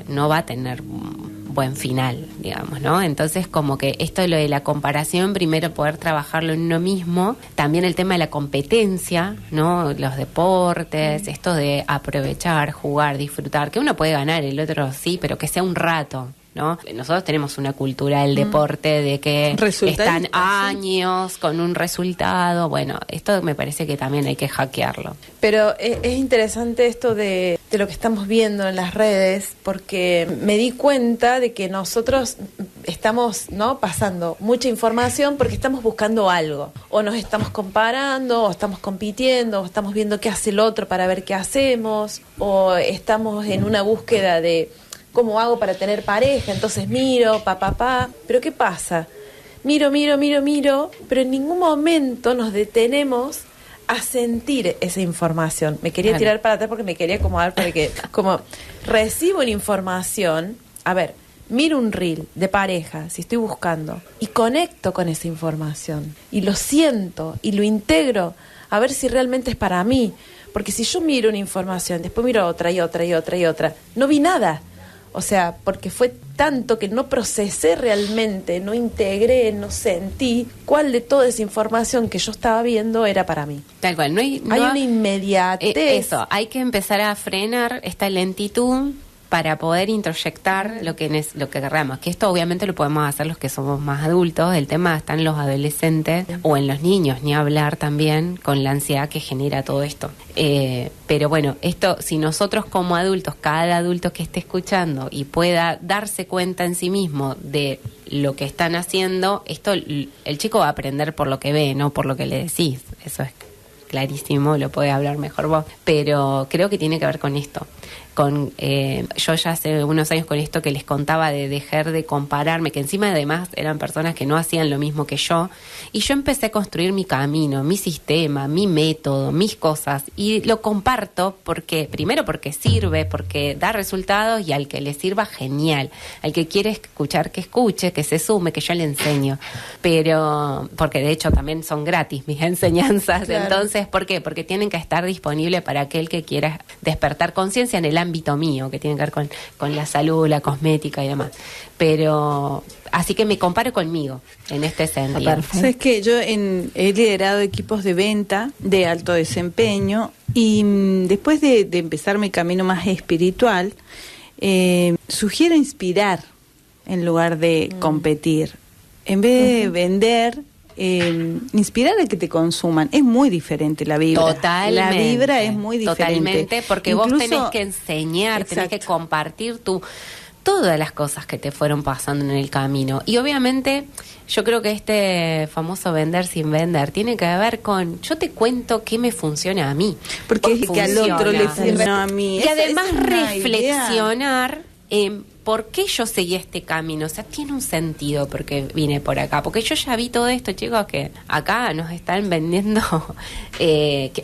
Speaker 6: no va a tener buen final, digamos, ¿no? Entonces como que esto de lo de la comparación, primero poder trabajarlo en uno mismo, también el tema de la competencia, ¿no? Los deportes, esto de aprovechar, jugar, disfrutar, que uno puede ganar, el otro sí, pero que sea un rato, ¿no? Nosotros tenemos una cultura del deporte de que están años con un resultado. Bueno, esto me parece que también hay que hackearlo.
Speaker 5: Pero es interesante esto de lo que estamos viendo en las redes, porque me di cuenta de que nosotros estamos, ¿no?, pasando mucha información porque estamos buscando algo, o nos estamos comparando, o estamos compitiendo, o estamos viendo qué hace el otro para ver qué hacemos, o estamos en una búsqueda de ¿cómo hago para tener pareja? Entonces miro, pero ¿qué pasa? Miro, pero en ningún momento nos detenemos a sentir esa información. Me quería tirar para atrás porque me quería acomodar para que, como recibo una información, a ver, miro un reel de pareja, si estoy buscando, y conecto con esa información, y lo siento, y lo integro, a ver si realmente es para mí. Porque si yo miro una información, después miro otra, no vi nada. O sea, porque fue tanto que no procesé realmente, no integré, no sentí cuál de toda esa información que yo estaba viendo era para mí.
Speaker 6: Tal cual, hay
Speaker 5: una inmediatez.
Speaker 6: Eso, hay que empezar a frenar esta lentitud para poder introyectar lo que querramos. Que esto obviamente lo podemos hacer los que somos más adultos. El tema está en los adolescentes o en los niños, ni hablar también con la ansiedad que genera todo esto. Pero bueno, esto, si nosotros como adultos, cada adulto que esté escuchando y pueda darse cuenta en sí mismo de lo que están haciendo, esto el chico va a aprender por lo que ve, no por lo que le decís. Eso es clarísimo, lo puede hablar mejor vos. Pero creo que tiene que ver con esto. Yo ya hace unos años con esto que les contaba de dejar de compararme, que encima además eran personas que no hacían lo mismo que yo, y yo empecé a construir mi camino, mi sistema, mi método, mis cosas, y lo comparto primero porque sirve, porque da resultados, y al que le sirva, genial. Al que quiere escuchar, que escuche, que se sume, que yo le enseño. Pero, porque de hecho también son gratis mis enseñanzas. Claro. Entonces, ¿por qué? Porque tienen que estar disponibles para aquel que quiera despertar conciencia en el ámbito mío, que tiene que ver con la salud, la cosmética y demás. Pero así que me comparo conmigo en este sentido.
Speaker 2: ¿Sabes qué? Yo he liderado equipos de venta de alto desempeño y después de empezar mi camino más espiritual, sugiero inspirar en lugar de competir. En vez de vender, inspirar a que te consuman. Es muy diferente la vibra.
Speaker 6: Totalmente.
Speaker 2: La vibra es muy diferente.
Speaker 6: Totalmente, porque incluso, vos tenés que enseñar, tenés que compartir todas las cosas que te fueron pasando en el camino. Y obviamente yo creo que este famoso vender sin vender tiene que ver con yo te cuento qué me funciona a mí.
Speaker 2: Porque es que al otro le funciona a mí.
Speaker 6: Y además reflexionar en por qué yo seguí este camino. O sea, tiene un sentido porque vine por acá. Porque yo ya vi todo esto, chicos, que acá nos están vendiendo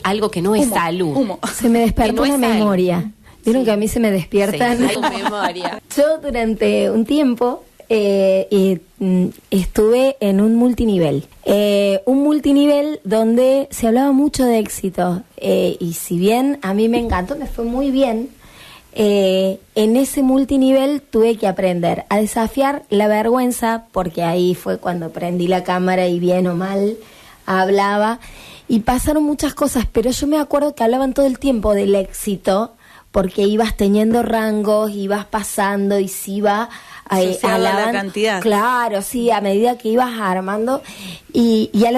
Speaker 6: algo que no es salud.
Speaker 4: Se me despertó una memoria. Vieron que a mí se me despiertan.
Speaker 6: Sí, hay memoria.
Speaker 4: Yo durante un tiempo estuve en un multinivel. Un multinivel donde se hablaba mucho de éxito. Y si bien a mí me encantó, me fue muy bien, en ese multinivel tuve que aprender a desafiar la vergüenza, porque ahí fue cuando prendí la cámara y bien o mal hablaba. Y pasaron muchas cosas, pero yo me acuerdo que hablaban todo el tiempo del éxito, porque ibas teniendo rangos, ibas pasando y se iba
Speaker 2: a la cantidad.
Speaker 4: Claro, sí, a medida que ibas armando. Y a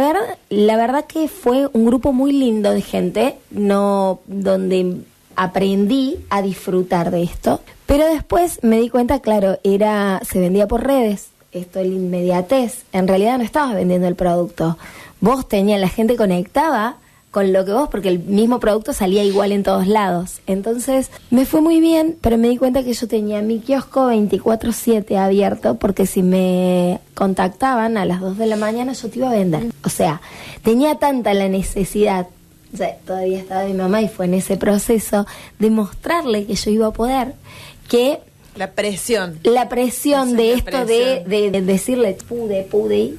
Speaker 4: la verdad que fue un grupo muy lindo de gente, donde aprendí a disfrutar de esto. Pero después me di cuenta, claro, se vendía por redes. Esto, la inmediatez. En realidad no estabas vendiendo el producto. La gente conectaba con lo que porque el mismo producto salía igual en todos lados. Entonces me fue muy bien, pero me di cuenta que yo tenía mi kiosco 24/7 abierto, porque si me contactaban a las 2 de la mañana yo te iba a vender. O sea, tenía tanta la necesidad, o sea, todavía estaba mi mamá y fue en ese proceso de mostrarle que yo iba a poder, que
Speaker 5: la presión
Speaker 4: de esto de decirle pude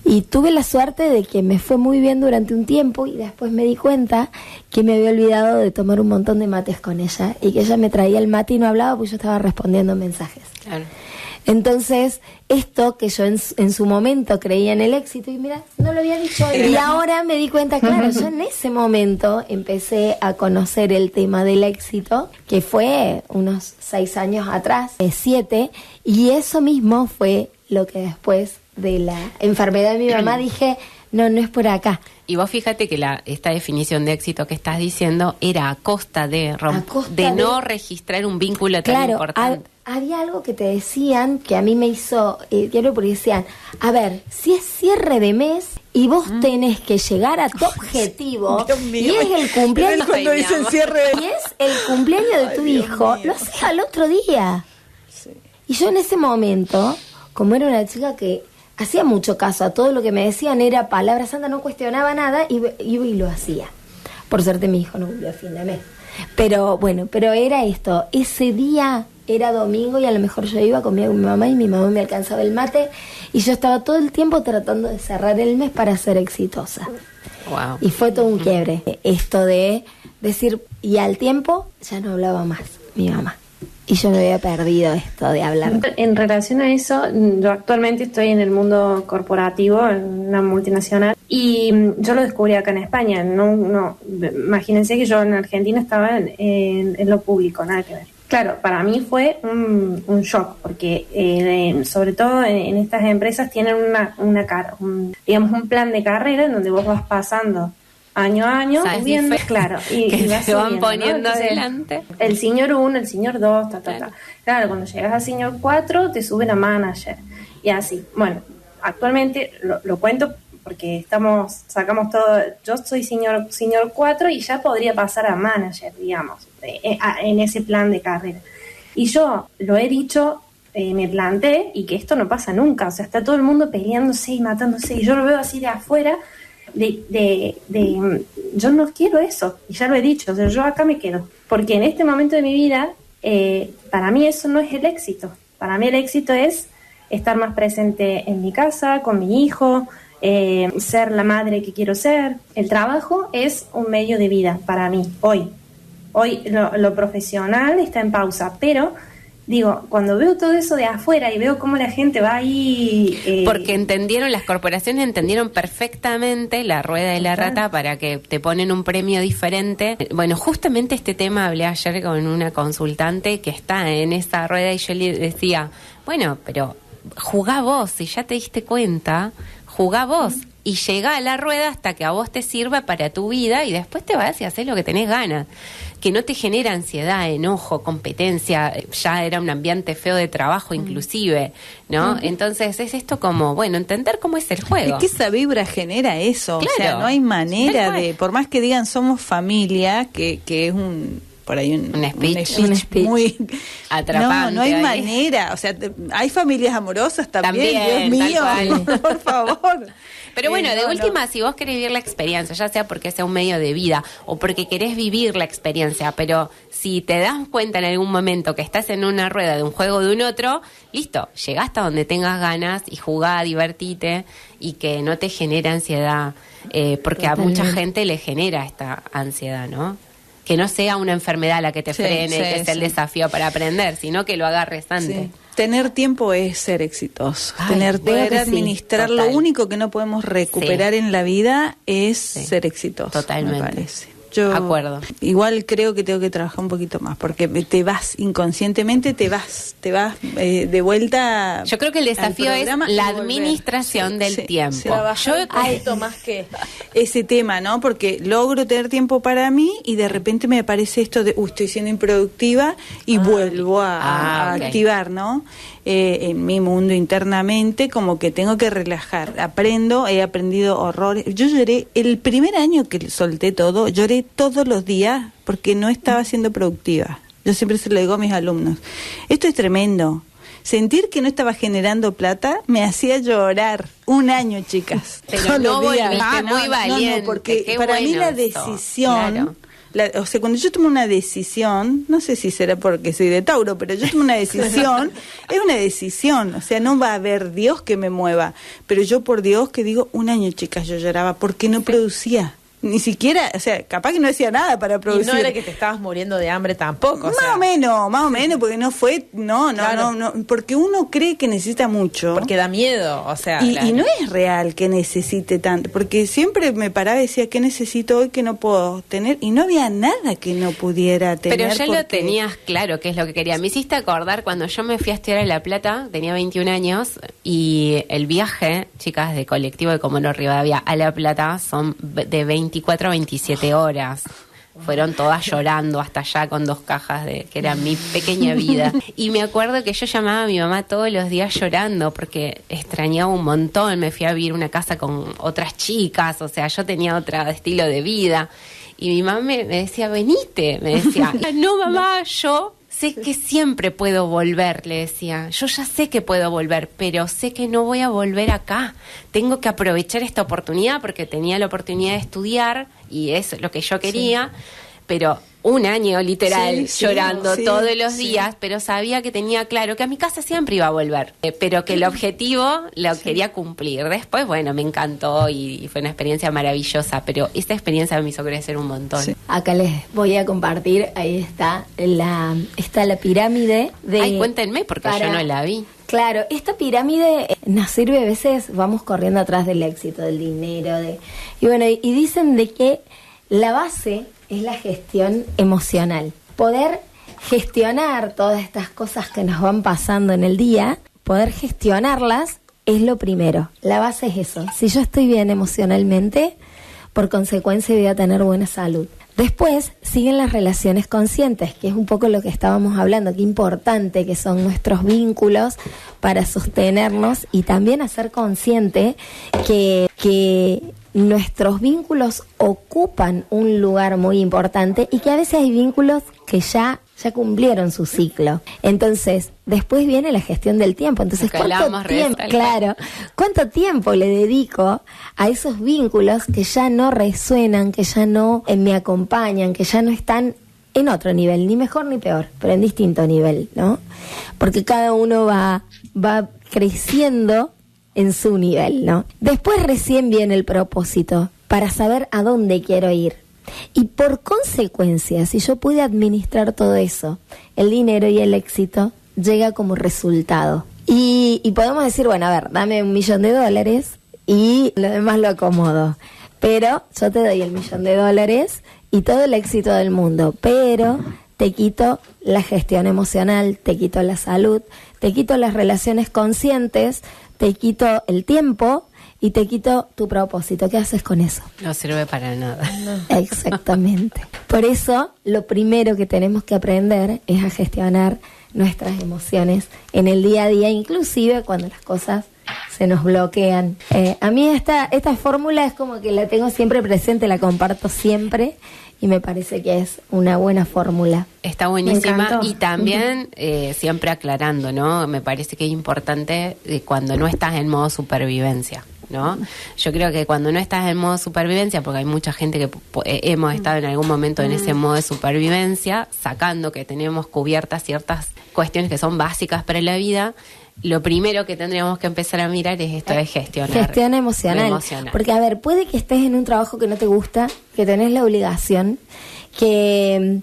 Speaker 4: y tuve la suerte de que me fue muy bien durante un tiempo, y después me di cuenta que me había olvidado de tomar un montón de mates con ella, y que ella me traía el mate y no hablaba porque yo estaba respondiendo mensajes.
Speaker 6: Claro.
Speaker 4: Entonces, esto que yo en su momento creía en el éxito, y mira, no lo había dicho, y ahora me di cuenta, claro, yo en ese momento empecé a conocer el tema del éxito, que fue unos 6 años atrás, 7, y eso mismo fue lo que después de la enfermedad de mi mamá dije, no es por acá.
Speaker 6: Y vos fíjate que esta definición de éxito que estás diciendo era a costa de no registrar un vínculo tan importante.
Speaker 4: Había algo que te decían que a mí me hizo diario, porque decían, a ver, si es cierre de mes y vos tenés que llegar a tu objetivo, y es el cumpleaños
Speaker 2: cuando dicen cierre
Speaker 4: y es el cumpleaños de tu hijo, lo haces al otro día. Sí. Y yo en ese momento, como era una chica que hacía mucho caso a todo lo que me decían, era palabra santa, no cuestionaba nada, iba y lo hacía. Por suerte mi hijo no cumplió a fin de mes. Pero era esto, ese día era domingo y a lo mejor yo iba, comía con mi mamá y mi mamá me alcanzaba el mate, y yo estaba todo el tiempo tratando de cerrar el mes para ser exitosa.
Speaker 6: Wow.
Speaker 4: Y fue todo un quiebre. Esto de decir, y al tiempo ya no hablaba más mi mamá. Y yo me había perdido esto de hablar.
Speaker 3: En relación a eso, yo actualmente estoy en el mundo corporativo, en una multinacional, y yo lo descubrí acá en España. No, imagínense que yo en Argentina estaba en lo público, nada que ver. Claro, para mí fue un shock, porque sobre todo en estas empresas tienen digamos un plan de carrera en donde vos vas pasando año a año, viendo, claro, y
Speaker 6: se van
Speaker 3: subiendo,
Speaker 6: poniendo,
Speaker 3: ¿no? Entonces,
Speaker 6: adelante.
Speaker 3: El senior 1, el senior 2, Claro, cuando llegas a senior 4 te suben a manager, y así. Bueno, actualmente lo cuento porque sacamos todo. Yo soy senior 4 y ya podría pasar a manager, digamos, en ese plan de carrera. Y yo lo he dicho, me planté, y que esto no pasa nunca, o sea, está todo el mundo peleándose y matándose, y yo lo veo así de afuera, yo no quiero eso, y ya lo he dicho, o sea, yo acá me quedo, porque en este momento de mi vida, para mí eso no es el éxito. Para mí el éxito es estar más presente en mi casa, con mi hijo, ser la madre que quiero ser. El trabajo es un medio de vida para mí, hoy lo profesional está en pausa, pero digo, cuando veo todo eso de afuera y veo cómo la gente va ahí...
Speaker 6: Porque las corporaciones entendieron perfectamente la rueda de la rata, para que te ponen un premio diferente. Bueno, justamente este tema hablé ayer con una consultante que está en esa rueda, y yo le decía, bueno, pero jugá vos, si ya te diste cuenta, jugá vos. Y llega a la rueda hasta que a vos te sirva para tu vida, y después te vas y haces lo que tenés ganas. Que no te genera ansiedad, enojo, competencia, ya era un ambiente feo de trabajo inclusive, ¿no? Entonces es esto como, bueno, entender cómo es el juego.
Speaker 2: Es que esa vibra genera eso,
Speaker 6: claro,
Speaker 2: o sea, no hay manera por más que digan somos familia, que es por ahí un speech muy atrapante. No hay manera, o sea, hay familias amorosas también. Dios mío, por favor.
Speaker 6: Pero bueno, de última, si vos querés vivir la experiencia, ya sea porque sea un medio de vida o porque querés vivir la experiencia, pero si te das cuenta en algún momento que estás en una rueda de un juego de un otro, listo, llegá hasta donde tengas ganas y jugá, divertite, y que no te genere ansiedad, porque totalmente. A mucha gente le genera esta ansiedad, ¿no? Que no sea una enfermedad la que te frene, que es el desafío para aprender, sino que lo agarres antes.
Speaker 2: Sí. Tener tiempo es ser exitoso. Poder administrar. Lo único que no podemos recuperar en la vida es ser exitoso.
Speaker 6: Totalmente.
Speaker 2: Me parece. Yo
Speaker 6: Acuerdo.
Speaker 2: igual creo que tengo que trabajar un poquito más, porque te vas inconscientemente, te vas de vuelta.
Speaker 6: Yo creo que el desafío es la administración del tiempo.
Speaker 2: Trabajar un poquito más que ese tema, ¿no? Porque logro tener tiempo para mí y de repente me aparece esto de, estoy siendo improductiva y vuelvo a
Speaker 6: ok.
Speaker 2: activar, ¿no? En mi mundo internamente, como que tengo que relajar. He aprendido horrores. Yo lloré, el primer año que solté todo, lloré todos los días porque no estaba siendo productiva. Yo siempre se lo digo a mis alumnos. Esto es tremendo. Sentir que no estaba generando plata me hacía llorar. Un año, chicas.
Speaker 6: Pero
Speaker 2: Todos
Speaker 6: no
Speaker 2: los días.
Speaker 6: volviste muy valiente.
Speaker 2: Porque
Speaker 6: Qué
Speaker 2: para mí
Speaker 6: bueno
Speaker 2: la
Speaker 6: esto.
Speaker 2: decisión...
Speaker 6: Claro.
Speaker 2: O sea, cuando yo tomo una decisión, no sé si será porque soy de Tauro, pero yo tomo una decisión, es una decisión, o sea, no va a haber Dios que me mueva, pero yo por Dios que digo, un año, chicas, yo lloraba porque no producía. Ni siquiera, o sea, capaz que no decía nada para producir.
Speaker 5: Y no era que te estabas muriendo de hambre tampoco.
Speaker 2: Más o menos, porque no fue, no, porque uno cree que necesita mucho.
Speaker 5: Porque da miedo, o sea.
Speaker 2: Y no es real que necesite tanto, porque siempre me paraba y decía, ¿qué necesito hoy que no puedo tener? Y no había nada que no pudiera tener.
Speaker 6: Pero ya lo tenías claro qué es lo que quería. Me hiciste acordar cuando yo me fui a estudiar a La Plata, tenía 21 años, y el viaje, chicas, de colectivo de Comodoro Rivadavia a La Plata son de 24 a 27 horas. Fueron todas llorando hasta allá con 2 cajas que era mi pequeña vida. Y me acuerdo que yo llamaba a mi mamá todos los días llorando porque extrañaba un montón. Me fui a vivir una casa con otras chicas, o sea, yo tenía otro estilo de vida. Y mi mamá me decía, venite, me decía. No, mamá, yo sé que siempre puedo volver, le decía. Yo ya sé que puedo volver, pero sé que no voy a volver acá. Tengo que aprovechar esta oportunidad porque tenía la oportunidad de estudiar y es lo que yo quería, pero un año literal llorando todos los días, pero sabía que tenía claro que a mi casa siempre iba a volver, pero que el objetivo lo quería cumplir. Después, bueno, me encantó y fue una experiencia maravillosa, pero esta experiencia me hizo crecer un montón.
Speaker 2: Sí.
Speaker 4: Acá les voy a compartir, ahí está la pirámide de...
Speaker 6: Ay, cuéntenme porque yo no la vi.
Speaker 4: Claro, esta pirámide nos sirve a veces, vamos corriendo atrás del éxito, del dinero, y bueno, y dicen de que la base es la gestión emocional. Poder gestionar todas estas cosas que nos van pasando en el día, poder gestionarlas es lo primero. La base es eso. Si yo estoy bien emocionalmente, por consecuencia voy a tener buena salud. Después siguen las relaciones conscientes, que es un poco lo que estábamos hablando, qué importante que son nuestros vínculos para sostenernos y también hacer consciente que nuestros vínculos ocupan un lugar muy importante y que a veces hay vínculos que ya cumplieron su ciclo. Entonces, después viene la gestión del tiempo. Entonces, ¿cuánto tiempo le dedico a esos vínculos que ya no resuenan, que ya no me acompañan, que ya no están en otro nivel, ni mejor ni peor, pero en distinto nivel, ¿no? Porque cada uno va creciendo en su nivel, ¿no? Después recién viene el propósito, para saber a dónde quiero ir. Y por consecuencia, si yo pude administrar todo eso, el dinero y el éxito llega como resultado. Y podemos decir, bueno, a ver, dame $1 millón y lo demás lo acomodo. Pero yo te doy $1 millón y todo el éxito del mundo, pero te quito la gestión emocional, te quito la salud, te quito las relaciones conscientes, te quito el tiempo y te quito tu propósito. ¿Qué haces con eso?
Speaker 6: No sirve para nada.
Speaker 4: No. Exactamente. Por eso, lo primero que tenemos que aprender es a gestionar nuestras emociones en el día a día, inclusive cuando las cosas se nos bloquean. A mí esta fórmula es como que la tengo siempre presente, la comparto siempre y me parece que es una buena fórmula.
Speaker 6: Está buenísima y también siempre aclarando, ¿no? Me parece que es importante cuando no estás en modo supervivencia, ¿no? Yo creo que cuando no estás en modo supervivencia, porque hay mucha gente que hemos estado en algún momento en ese modo de supervivencia, sacando que tenemos cubiertas ciertas cuestiones que son básicas para la vida, lo primero que tendríamos que empezar a mirar es esto de gestionar.
Speaker 4: Gestión emocional. Porque, a ver, puede que estés en un trabajo que no te gusta, que tenés la obligación, que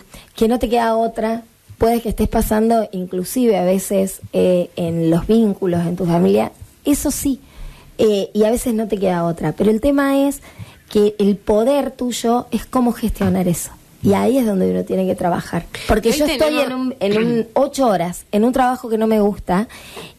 Speaker 4: no te queda otra. Puede que estés pasando, inclusive a veces, en los vínculos, en tu familia. Eso sí, y a veces no te queda otra. Pero el tema es que el poder tuyo es cómo gestionar eso. Y ahí es donde uno tiene que trabajar. Porque yo estoy en un 8 horas, en un trabajo que no me gusta,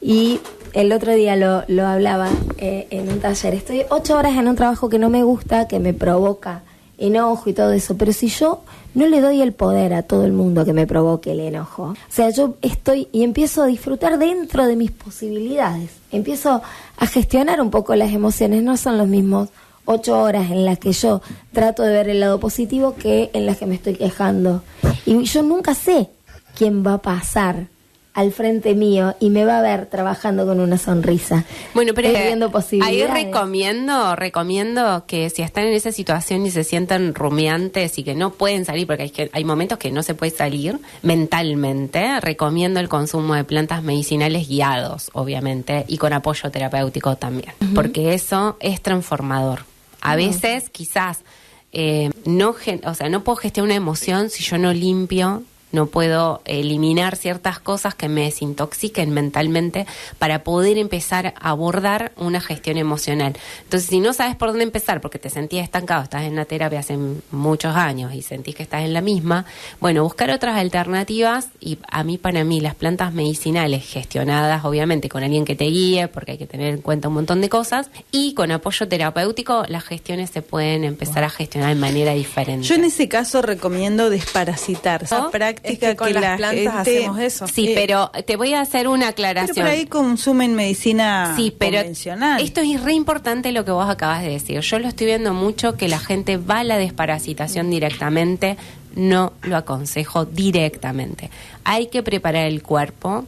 Speaker 4: y el otro día lo hablaba en un taller. Estoy 8 horas en un trabajo que no me gusta, que me provoca enojo y todo eso. Pero si yo no le doy el poder a todo el mundo que me provoque el enojo, o sea, yo estoy y empiezo a disfrutar dentro de mis posibilidades. Empiezo a gestionar un poco las emociones. No son los mismos 8 horas en las que yo trato de ver el lado positivo que en las que me estoy quejando. Y yo nunca sé quién va a pasar al frente mío y me va a ver trabajando con una sonrisa.
Speaker 6: Bueno, pero
Speaker 4: viendo posibilidades.
Speaker 6: ahí recomiendo que si están en esa situación y se sientan rumiantes y que no pueden salir, porque hay momentos que no se puede salir mentalmente, recomiendo el consumo de plantas medicinales guiados, obviamente, y con apoyo terapéutico también, porque eso es transformador. A veces, quizás, no puedo gestionar una emoción si yo no limpio, no puedo eliminar ciertas cosas que me desintoxiquen mentalmente para poder empezar a abordar una gestión emocional. Entonces, si no sabes por dónde empezar, porque te sentías estancado, estás en la terapia hace muchos años y sentís que estás en la misma, bueno, buscar otras alternativas. Y para mí, las plantas medicinales gestionadas, obviamente, con alguien que te guíe, porque hay que tener en cuenta un montón de cosas, y con apoyo terapéutico, las gestiones se pueden empezar a gestionar de manera diferente.
Speaker 2: Yo en ese caso recomiendo desparasitar. Esa práctica
Speaker 5: es que con
Speaker 2: que
Speaker 5: las
Speaker 2: la
Speaker 5: plantas
Speaker 2: gente,
Speaker 5: hacemos eso.
Speaker 6: Sí, pero te voy a hacer una aclaración.
Speaker 2: Pero por ahí consumen medicina convencional.
Speaker 6: Esto es re importante lo que vos acabas de decir. Yo lo estoy viendo mucho, que la gente va a la desparasitación directamente. No lo aconsejo directamente. Hay que preparar el cuerpo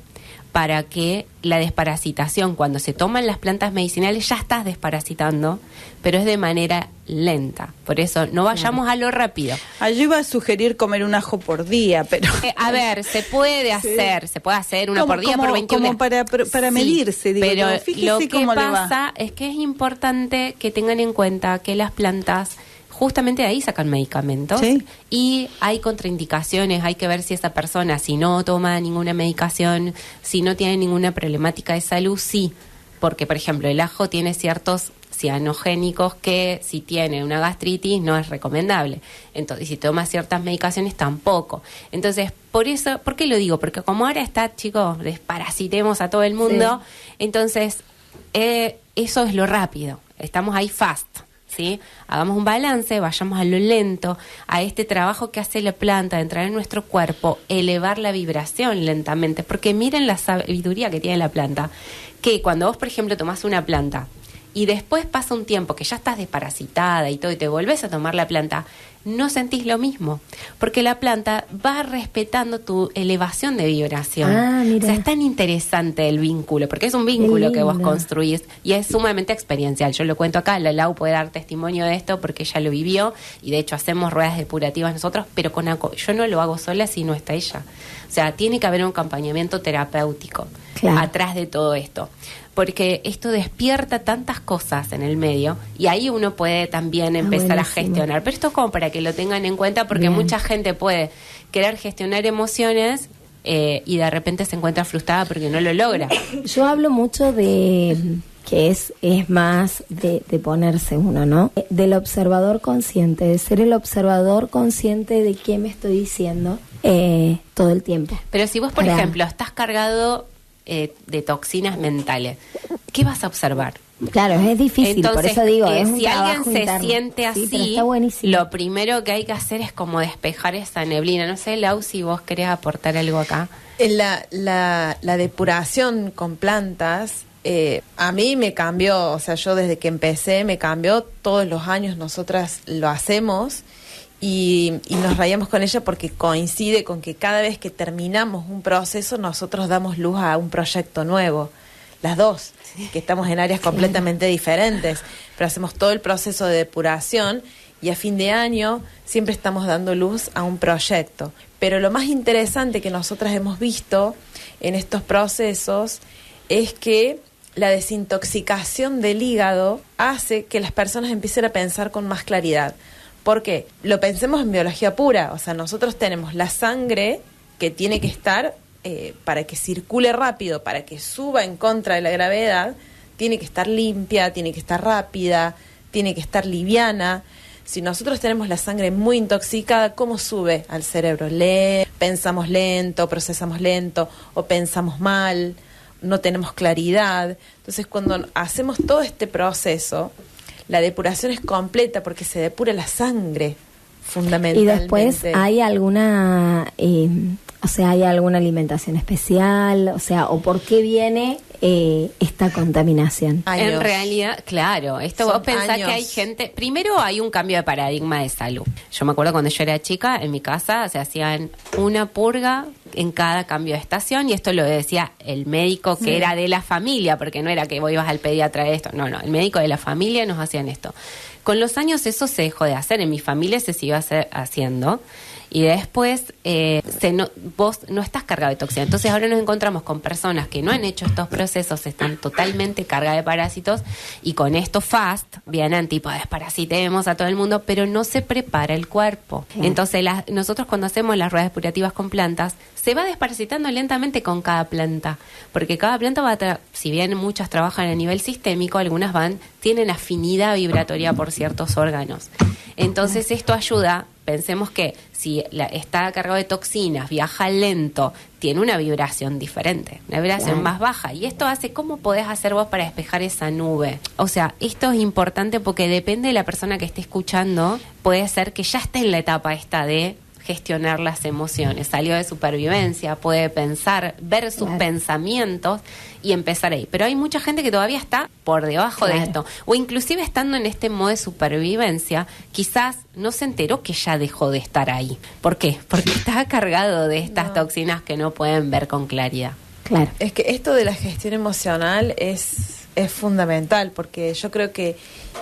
Speaker 6: para que la desparasitación, cuando se toman las plantas medicinales, ya estás desparasitando, pero es de manera lenta. Por eso no vayamos a lo rápido.
Speaker 2: Yo iba a sugerir comer un ajo por día, pero...
Speaker 6: A ver, se puede hacer uno por día por 21 días.
Speaker 2: Como para medirse, digo,
Speaker 6: pero
Speaker 2: fíjese
Speaker 6: lo que
Speaker 2: cómo le va.
Speaker 6: pasa es que es importante que tengan en cuenta que las plantas justamente de ahí sacan medicamentos, y hay contraindicaciones. Hay que ver si esa persona, si no toma ninguna medicación, si no tiene ninguna problemática de salud, sí, porque por ejemplo el ajo tiene ciertos cianogénicos que si tiene una gastritis no es recomendable. Entonces, si toma ciertas medicaciones tampoco. Entonces, por eso, ¿por qué lo digo? Porque como ahora está, chicos, desparasitemos a todo el mundo, entonces eso es lo rápido. Estamos ahí fast. ¿Sí? Hagamos un balance, vayamos a lo lento, a este trabajo que hace la planta de entrar en nuestro cuerpo, elevar la vibración lentamente, porque miren la sabiduría que tiene la planta, que cuando vos, por ejemplo, tomás una planta y después pasa un tiempo que ya estás desparasitada y todo, y te volvés a tomar la planta, no sentís lo mismo, porque la planta va respetando tu elevación de vibración. O sea, es tan interesante el vínculo, porque es un vínculo que vos construís y es sumamente experiencial. Yo lo cuento acá, la Lau puede dar testimonio de esto porque ella lo vivió, y de hecho hacemos ruedas depurativas nosotros, pero yo no lo hago sola si no está ella. O sea, tiene que haber un acompañamiento terapéutico atrás de todo esto, porque esto despierta tantas cosas en el medio, y ahí uno puede también empezar a gestionar. Pero esto es como para que lo tengan en cuenta, porque mucha gente puede querer gestionar emociones y de repente se encuentra frustrada porque no lo logra.
Speaker 4: Yo hablo mucho de que es más de ponerse uno, ¿no? Del observador consciente, de ser el observador consciente de qué me estoy diciendo todo el tiempo.
Speaker 6: Pero si vos, por ejemplo, estás cargado de toxinas mentales, ¿qué vas a observar?
Speaker 4: Claro, es difícil. Entonces, por eso digo, es un
Speaker 6: si alguien se
Speaker 4: interno.
Speaker 6: siente así, lo primero que hay que hacer es como despejar esa neblina. No sé, Lau, si vos querés aportar algo acá.
Speaker 5: La depuración con plantas, a mí me cambió, o sea, yo desde que empecé me cambió. Todos los años nosotras lo hacemos y nos rayamos con ella porque coincide con que cada vez que terminamos un proceso nosotros damos luz a un proyecto nuevo. Las dos, que estamos en áreas completamente diferentes, pero hacemos todo el proceso de depuración y a fin de año siempre estamos dando luz a un proyecto. Pero lo más interesante que nosotras hemos visto en estos procesos es que la desintoxicación del hígado hace que las personas empiecen a pensar con más claridad. ¿Por qué? Lo pensemos en biología pura, o sea, nosotros tenemos la sangre que tiene que estar para que circule rápido, para que suba en contra de la gravedad, tiene que estar limpia, tiene que estar rápida, tiene que estar liviana. Si nosotros tenemos la sangre muy intoxicada, ¿cómo sube al cerebro? Pensamos lento, procesamos lento, o pensamos mal, no tenemos claridad. Entonces, cuando hacemos todo este proceso, la depuración es completa porque se depura la sangre, fundamentalmente.
Speaker 4: Y después, ¿hay alguna, hay alguna alimentación especial? O ¿por qué viene esta contaminación?
Speaker 5: Años.
Speaker 6: En realidad, claro, esto
Speaker 5: Son
Speaker 6: vos pensás
Speaker 5: años.
Speaker 6: que hay gente, primero hay un cambio de paradigma de salud. Yo me acuerdo cuando yo era chica, en mi casa se hacían una purga en cada cambio de estación, y esto lo decía el médico que era de la familia, porque no era que vos ibas al pediatra de esto, no, el médico de la familia nos hacían esto. Con los años eso se dejó de hacer, en mi familia se siguió haciendo, y después vos no estás cargado de toxina. Entonces ahora nos encontramos con personas que no han hecho estos procesos, están totalmente cargadas de parásitos, y con esto FAST vienen tipo desparasitemos a todo el mundo, pero no se prepara el cuerpo. Entonces nosotros cuando hacemos las ruedas depurativas con plantas, se va desparasitando lentamente con cada planta, porque cada planta va si bien muchas trabajan a nivel sistémico, algunas tienen afinidad vibratoria por ciertos órganos. Entonces esto ayuda. Pensemos que si está cargado de toxinas, viaja lento, tiene una vibración diferente, una vibración más baja. Y esto hace, ¿cómo podés hacer vos para despejar esa nube? O sea, esto es importante porque depende de la persona que esté escuchando. Puede ser que ya esté en la etapa esta de gestionar las emociones, salió de supervivencia, puede pensar, ver sus pensamientos y empezar ahí. Pero hay mucha gente que todavía está por debajo de esto, o inclusive estando en este modo de supervivencia, quizás no se enteró que ya dejó de estar ahí. ¿Por qué? Porque está cargado de estas toxinas que no pueden ver con claridad.
Speaker 4: Claro.
Speaker 5: Es que esto de la gestión emocional es fundamental, porque yo creo que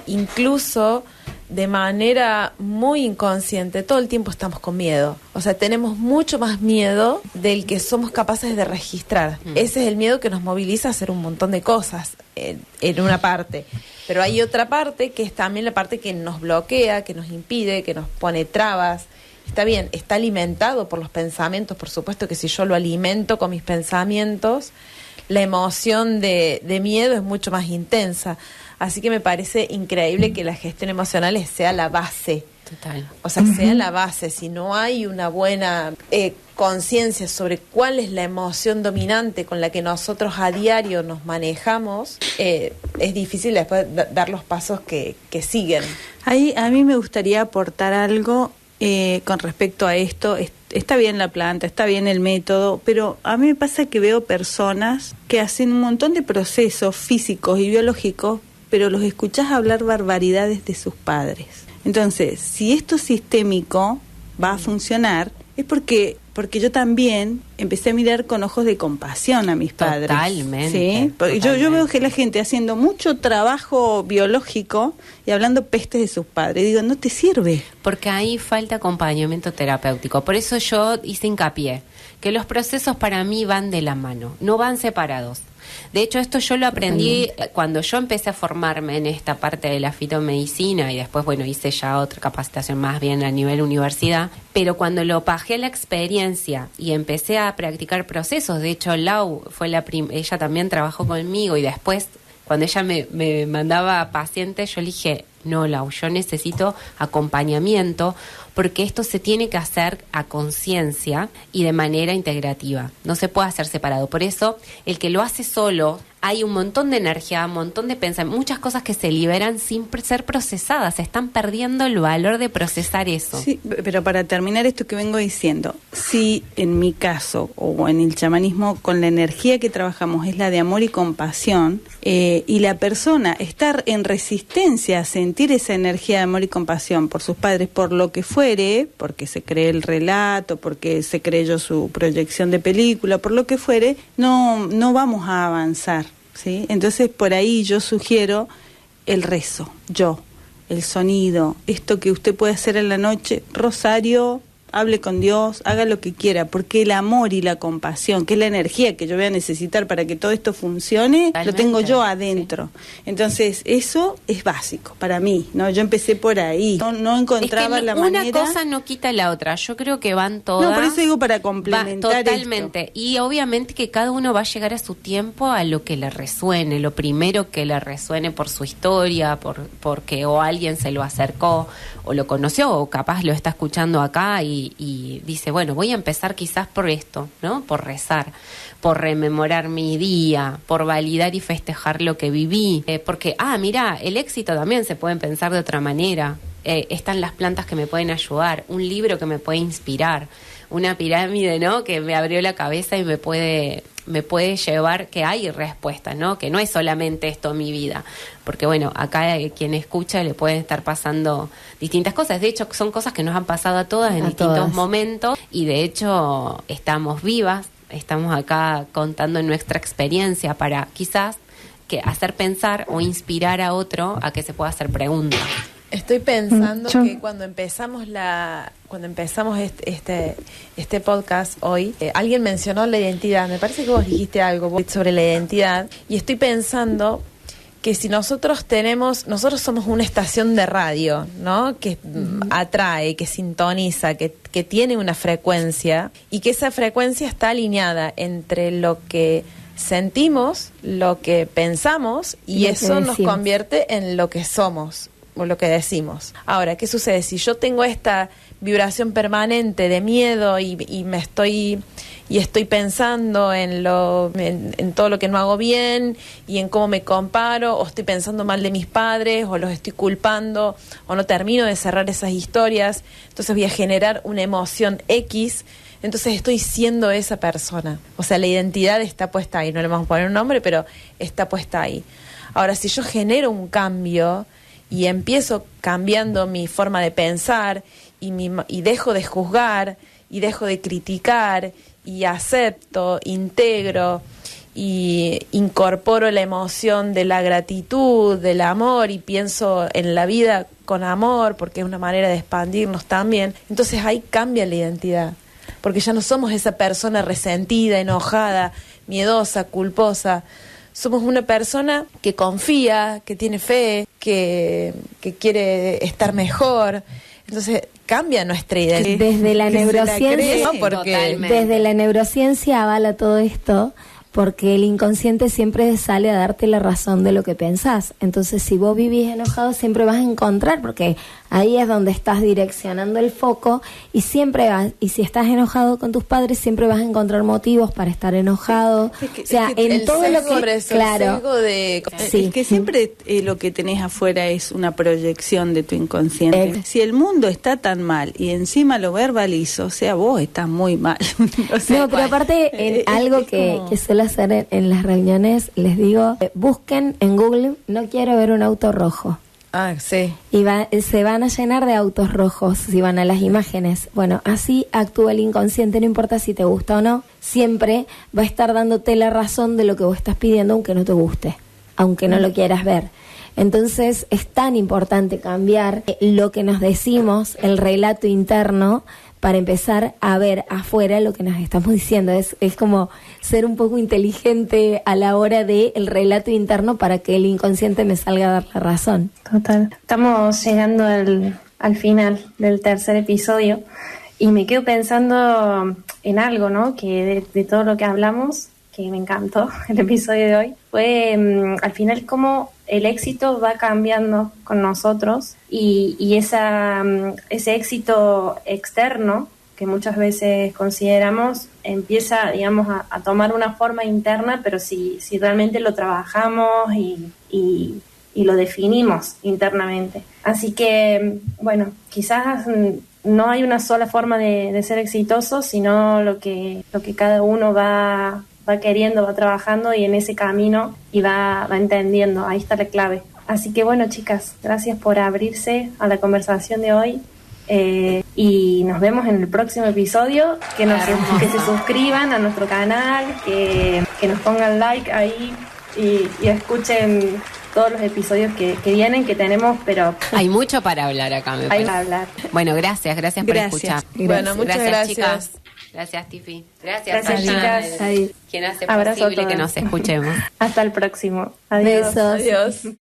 Speaker 5: incluso de manera muy inconsciente todo el tiempo estamos con miedo. O sea, tenemos mucho más miedo del que somos capaces de registrar. Ese es el miedo que nos moviliza a hacer un montón de cosas en una parte. Pero hay otra parte que es también la parte que nos bloquea, que nos impide, que nos pone trabas. Está bien, está alimentado por los pensamientos. Por supuesto que si yo lo alimento con mis pensamientos, la emoción de miedo es mucho más intensa. Así que me parece increíble que la gestión emocional sea la base.
Speaker 6: Total.
Speaker 5: O sea, sea la base. Si no hay una buena conciencia sobre cuál es la emoción dominante con la que nosotros a diario nos manejamos, es difícil después dar los pasos que siguen.
Speaker 2: Ahí a mí me gustaría aportar algo con respecto a esto. Está bien la planta, está bien el método, pero a mí me pasa que veo personas que hacen un montón de procesos físicos y biológicos, pero los escuchás hablar barbaridades de sus padres. Entonces, si esto sistémico va a funcionar, es porque yo también empecé a mirar con ojos de compasión a mis padres.
Speaker 6: Totalmente.
Speaker 2: ¿Sí? Porque yo veo que la gente haciendo mucho trabajo biológico y hablando pestes de sus padres. Digo, no te sirve.
Speaker 6: Porque ahí falta acompañamiento terapéutico. Por eso yo hice hincapié que los procesos para mí van de la mano, no van separados. De hecho, esto yo lo aprendí cuando yo empecé a formarme en esta parte de la fitomedicina, y después, hice ya otra capacitación más bien a nivel universidad, pero cuando lo bajé a la experiencia y empecé a practicar procesos, de hecho, Lau fue ella también trabajó conmigo, y después, cuando ella me mandaba pacientes, yo le dije, no, Lau, yo necesito acompañamiento, porque esto se tiene que hacer a conciencia y de manera integrativa. No se puede hacer separado. Por eso, el que lo hace solo, hay un montón de energía, un montón de pensamientos, muchas cosas que se liberan sin ser procesadas. Se están perdiendo el valor de procesar eso.
Speaker 2: Sí, pero para terminar esto que vengo diciendo, si en mi caso o en el chamanismo con la energía que trabajamos es la de amor y compasión, y la persona está en resistencia a sentir esa energía de amor y compasión por sus padres, por lo que fuere, porque se cree el relato, porque se creyó su proyección de película, por lo que fuere, no vamos a avanzar. ¿Sí? Entonces por ahí yo sugiero el rezo, el sonido, esto que usted puede hacer en la noche, rosario, hable con Dios, haga lo que quiera, porque el amor y la compasión, que es la energía que yo voy a necesitar para que todo esto funcione,
Speaker 6: Totalmente.
Speaker 2: lo tengo yo adentro. Sí. Entonces, eso es básico para mí, ¿no? Yo empecé por ahí, no encontraba la
Speaker 6: una
Speaker 2: manera.
Speaker 6: Una cosa no quita la otra, yo creo que van todas.
Speaker 2: No, por eso digo para complementar
Speaker 6: totalmente, esto. Y obviamente que cada uno va a llegar a su tiempo a lo que le resuene, lo primero que le resuene por su historia, porque o alguien se lo acercó o lo conoció o capaz lo está escuchando acá y dice, bueno, voy a empezar quizás por esto, ¿no? Por rezar, por rememorar mi día, por validar y festejar lo que viví, porque, mira, el éxito también se puede pensar de otra manera. Están las plantas que me pueden ayudar, un libro que me puede inspirar, una pirámide, ¿no? Que me abrió la cabeza y me puede llevar, que hay respuestas, ¿no? Que no es solamente esto mi vida, porque bueno, acá quien escucha le pueden estar pasando distintas cosas, de hecho son cosas que nos han pasado a todas en distintos momentos y de hecho estamos vivas, estamos acá contando nuestra experiencia para quizás que hacer pensar o inspirar a otro a que se pueda hacer preguntas.
Speaker 5: Estoy pensando que cuando empezamos este podcast hoy, alguien mencionó la identidad. Me parece que vos dijiste algo sobre la identidad. Y estoy pensando que si nosotros somos una estación de radio, ¿no? Que atrae, que sintoniza, que tiene una frecuencia y que esa frecuencia está alineada entre lo que sentimos, lo que pensamos y eso nos convierte en lo que somos o lo que decimos. Ahora, ¿qué sucede? Si yo tengo esta vibración permanente de miedo y estoy pensando en todo lo que no hago bien y en cómo me comparo, o estoy pensando mal de mis padres, o los estoy culpando, o no termino de cerrar esas historias, entonces voy a generar una emoción X, entonces estoy siendo esa persona. O sea, la identidad está puesta ahí, no le vamos a poner un nombre, pero está puesta ahí. Ahora, si yo genero un cambio y empiezo cambiando mi forma de pensar y dejo de juzgar y dejo de criticar y acepto, integro y incorporo la emoción de la gratitud, del amor y pienso en la vida con amor porque es una manera de expandirnos también, entonces ahí cambia la identidad, porque ya no somos esa persona resentida, enojada, miedosa, culposa. Somos una persona que confía, que tiene fe, que quiere estar mejor. Entonces cambia nuestra identidad.
Speaker 4: Desde la neurociencia,
Speaker 6: Totalmente.
Speaker 4: desde la neurociencia avala todo esto, porque el inconsciente siempre sale a darte la razón de lo que pensás. Entonces, si vos vivís enojado, siempre vas a encontrar, porque ahí es donde estás direccionando el foco y siempre y si estás enojado con tus padres, siempre vas a encontrar motivos para estar enojado.
Speaker 2: O sea, en todo lo que...
Speaker 4: Claro.
Speaker 2: Es que siempre lo que tenés afuera es una proyección de tu inconsciente. Si el mundo está tan mal y encima lo verbalizo, o sea, vos estás muy mal. O sea,
Speaker 4: no, pero aparte, algo que suelo hacer en las reuniones, les digo, busquen en Google, no quiero ver un auto rojo.
Speaker 5: Sí.
Speaker 4: Y se van a llenar de autos rojos si van a las imágenes. Bueno, así actúa el inconsciente, no importa si te gusta o no, siempre va a estar dándote la razón de lo que vos estás pidiendo, aunque no te guste, aunque no lo quieras ver. Entonces es tan importante cambiar lo que nos decimos, el relato interno, para empezar a ver afuera lo que nos estamos diciendo. Es como ser un poco inteligente a la hora del relato interno para que el inconsciente me salga a dar la razón.
Speaker 3: Total. Estamos llegando al final del tercer episodio y me quedo pensando en algo, ¿no? Que de todo lo que hablamos, que me encantó el episodio de hoy, fue al final cómo el éxito va cambiando con nosotros y ese éxito externo que muchas veces consideramos empieza, digamos, a tomar una forma interna, pero si realmente lo trabajamos y lo definimos internamente. Así que, bueno, quizás no hay una sola forma de ser exitoso, sino lo que cada uno va queriendo, va trabajando y en ese camino y va entendiendo. Ahí está la clave. Así que bueno, chicas, gracias por abrirse a la conversación de hoy y nos vemos en el próximo episodio. Que se suscriban a nuestro canal, que nos pongan like ahí y escuchen todos los episodios que vienen, que tenemos, pero
Speaker 6: Hay mucho para hablar acá, me
Speaker 3: hay
Speaker 6: parece.
Speaker 3: que hablar.
Speaker 6: Bueno, gracias por escuchar.
Speaker 2: Bueno, muchas gracias.
Speaker 6: Chicas. Gracias, Tiffy. Gracias,
Speaker 3: Gracias,
Speaker 6: Fernanda,
Speaker 3: chicas.
Speaker 6: quien hace
Speaker 3: Abrazo a
Speaker 6: posible que
Speaker 3: todas.
Speaker 6: nos escuchemos.
Speaker 3: Hasta el próximo. Adiós.
Speaker 4: Besos.
Speaker 2: Adiós.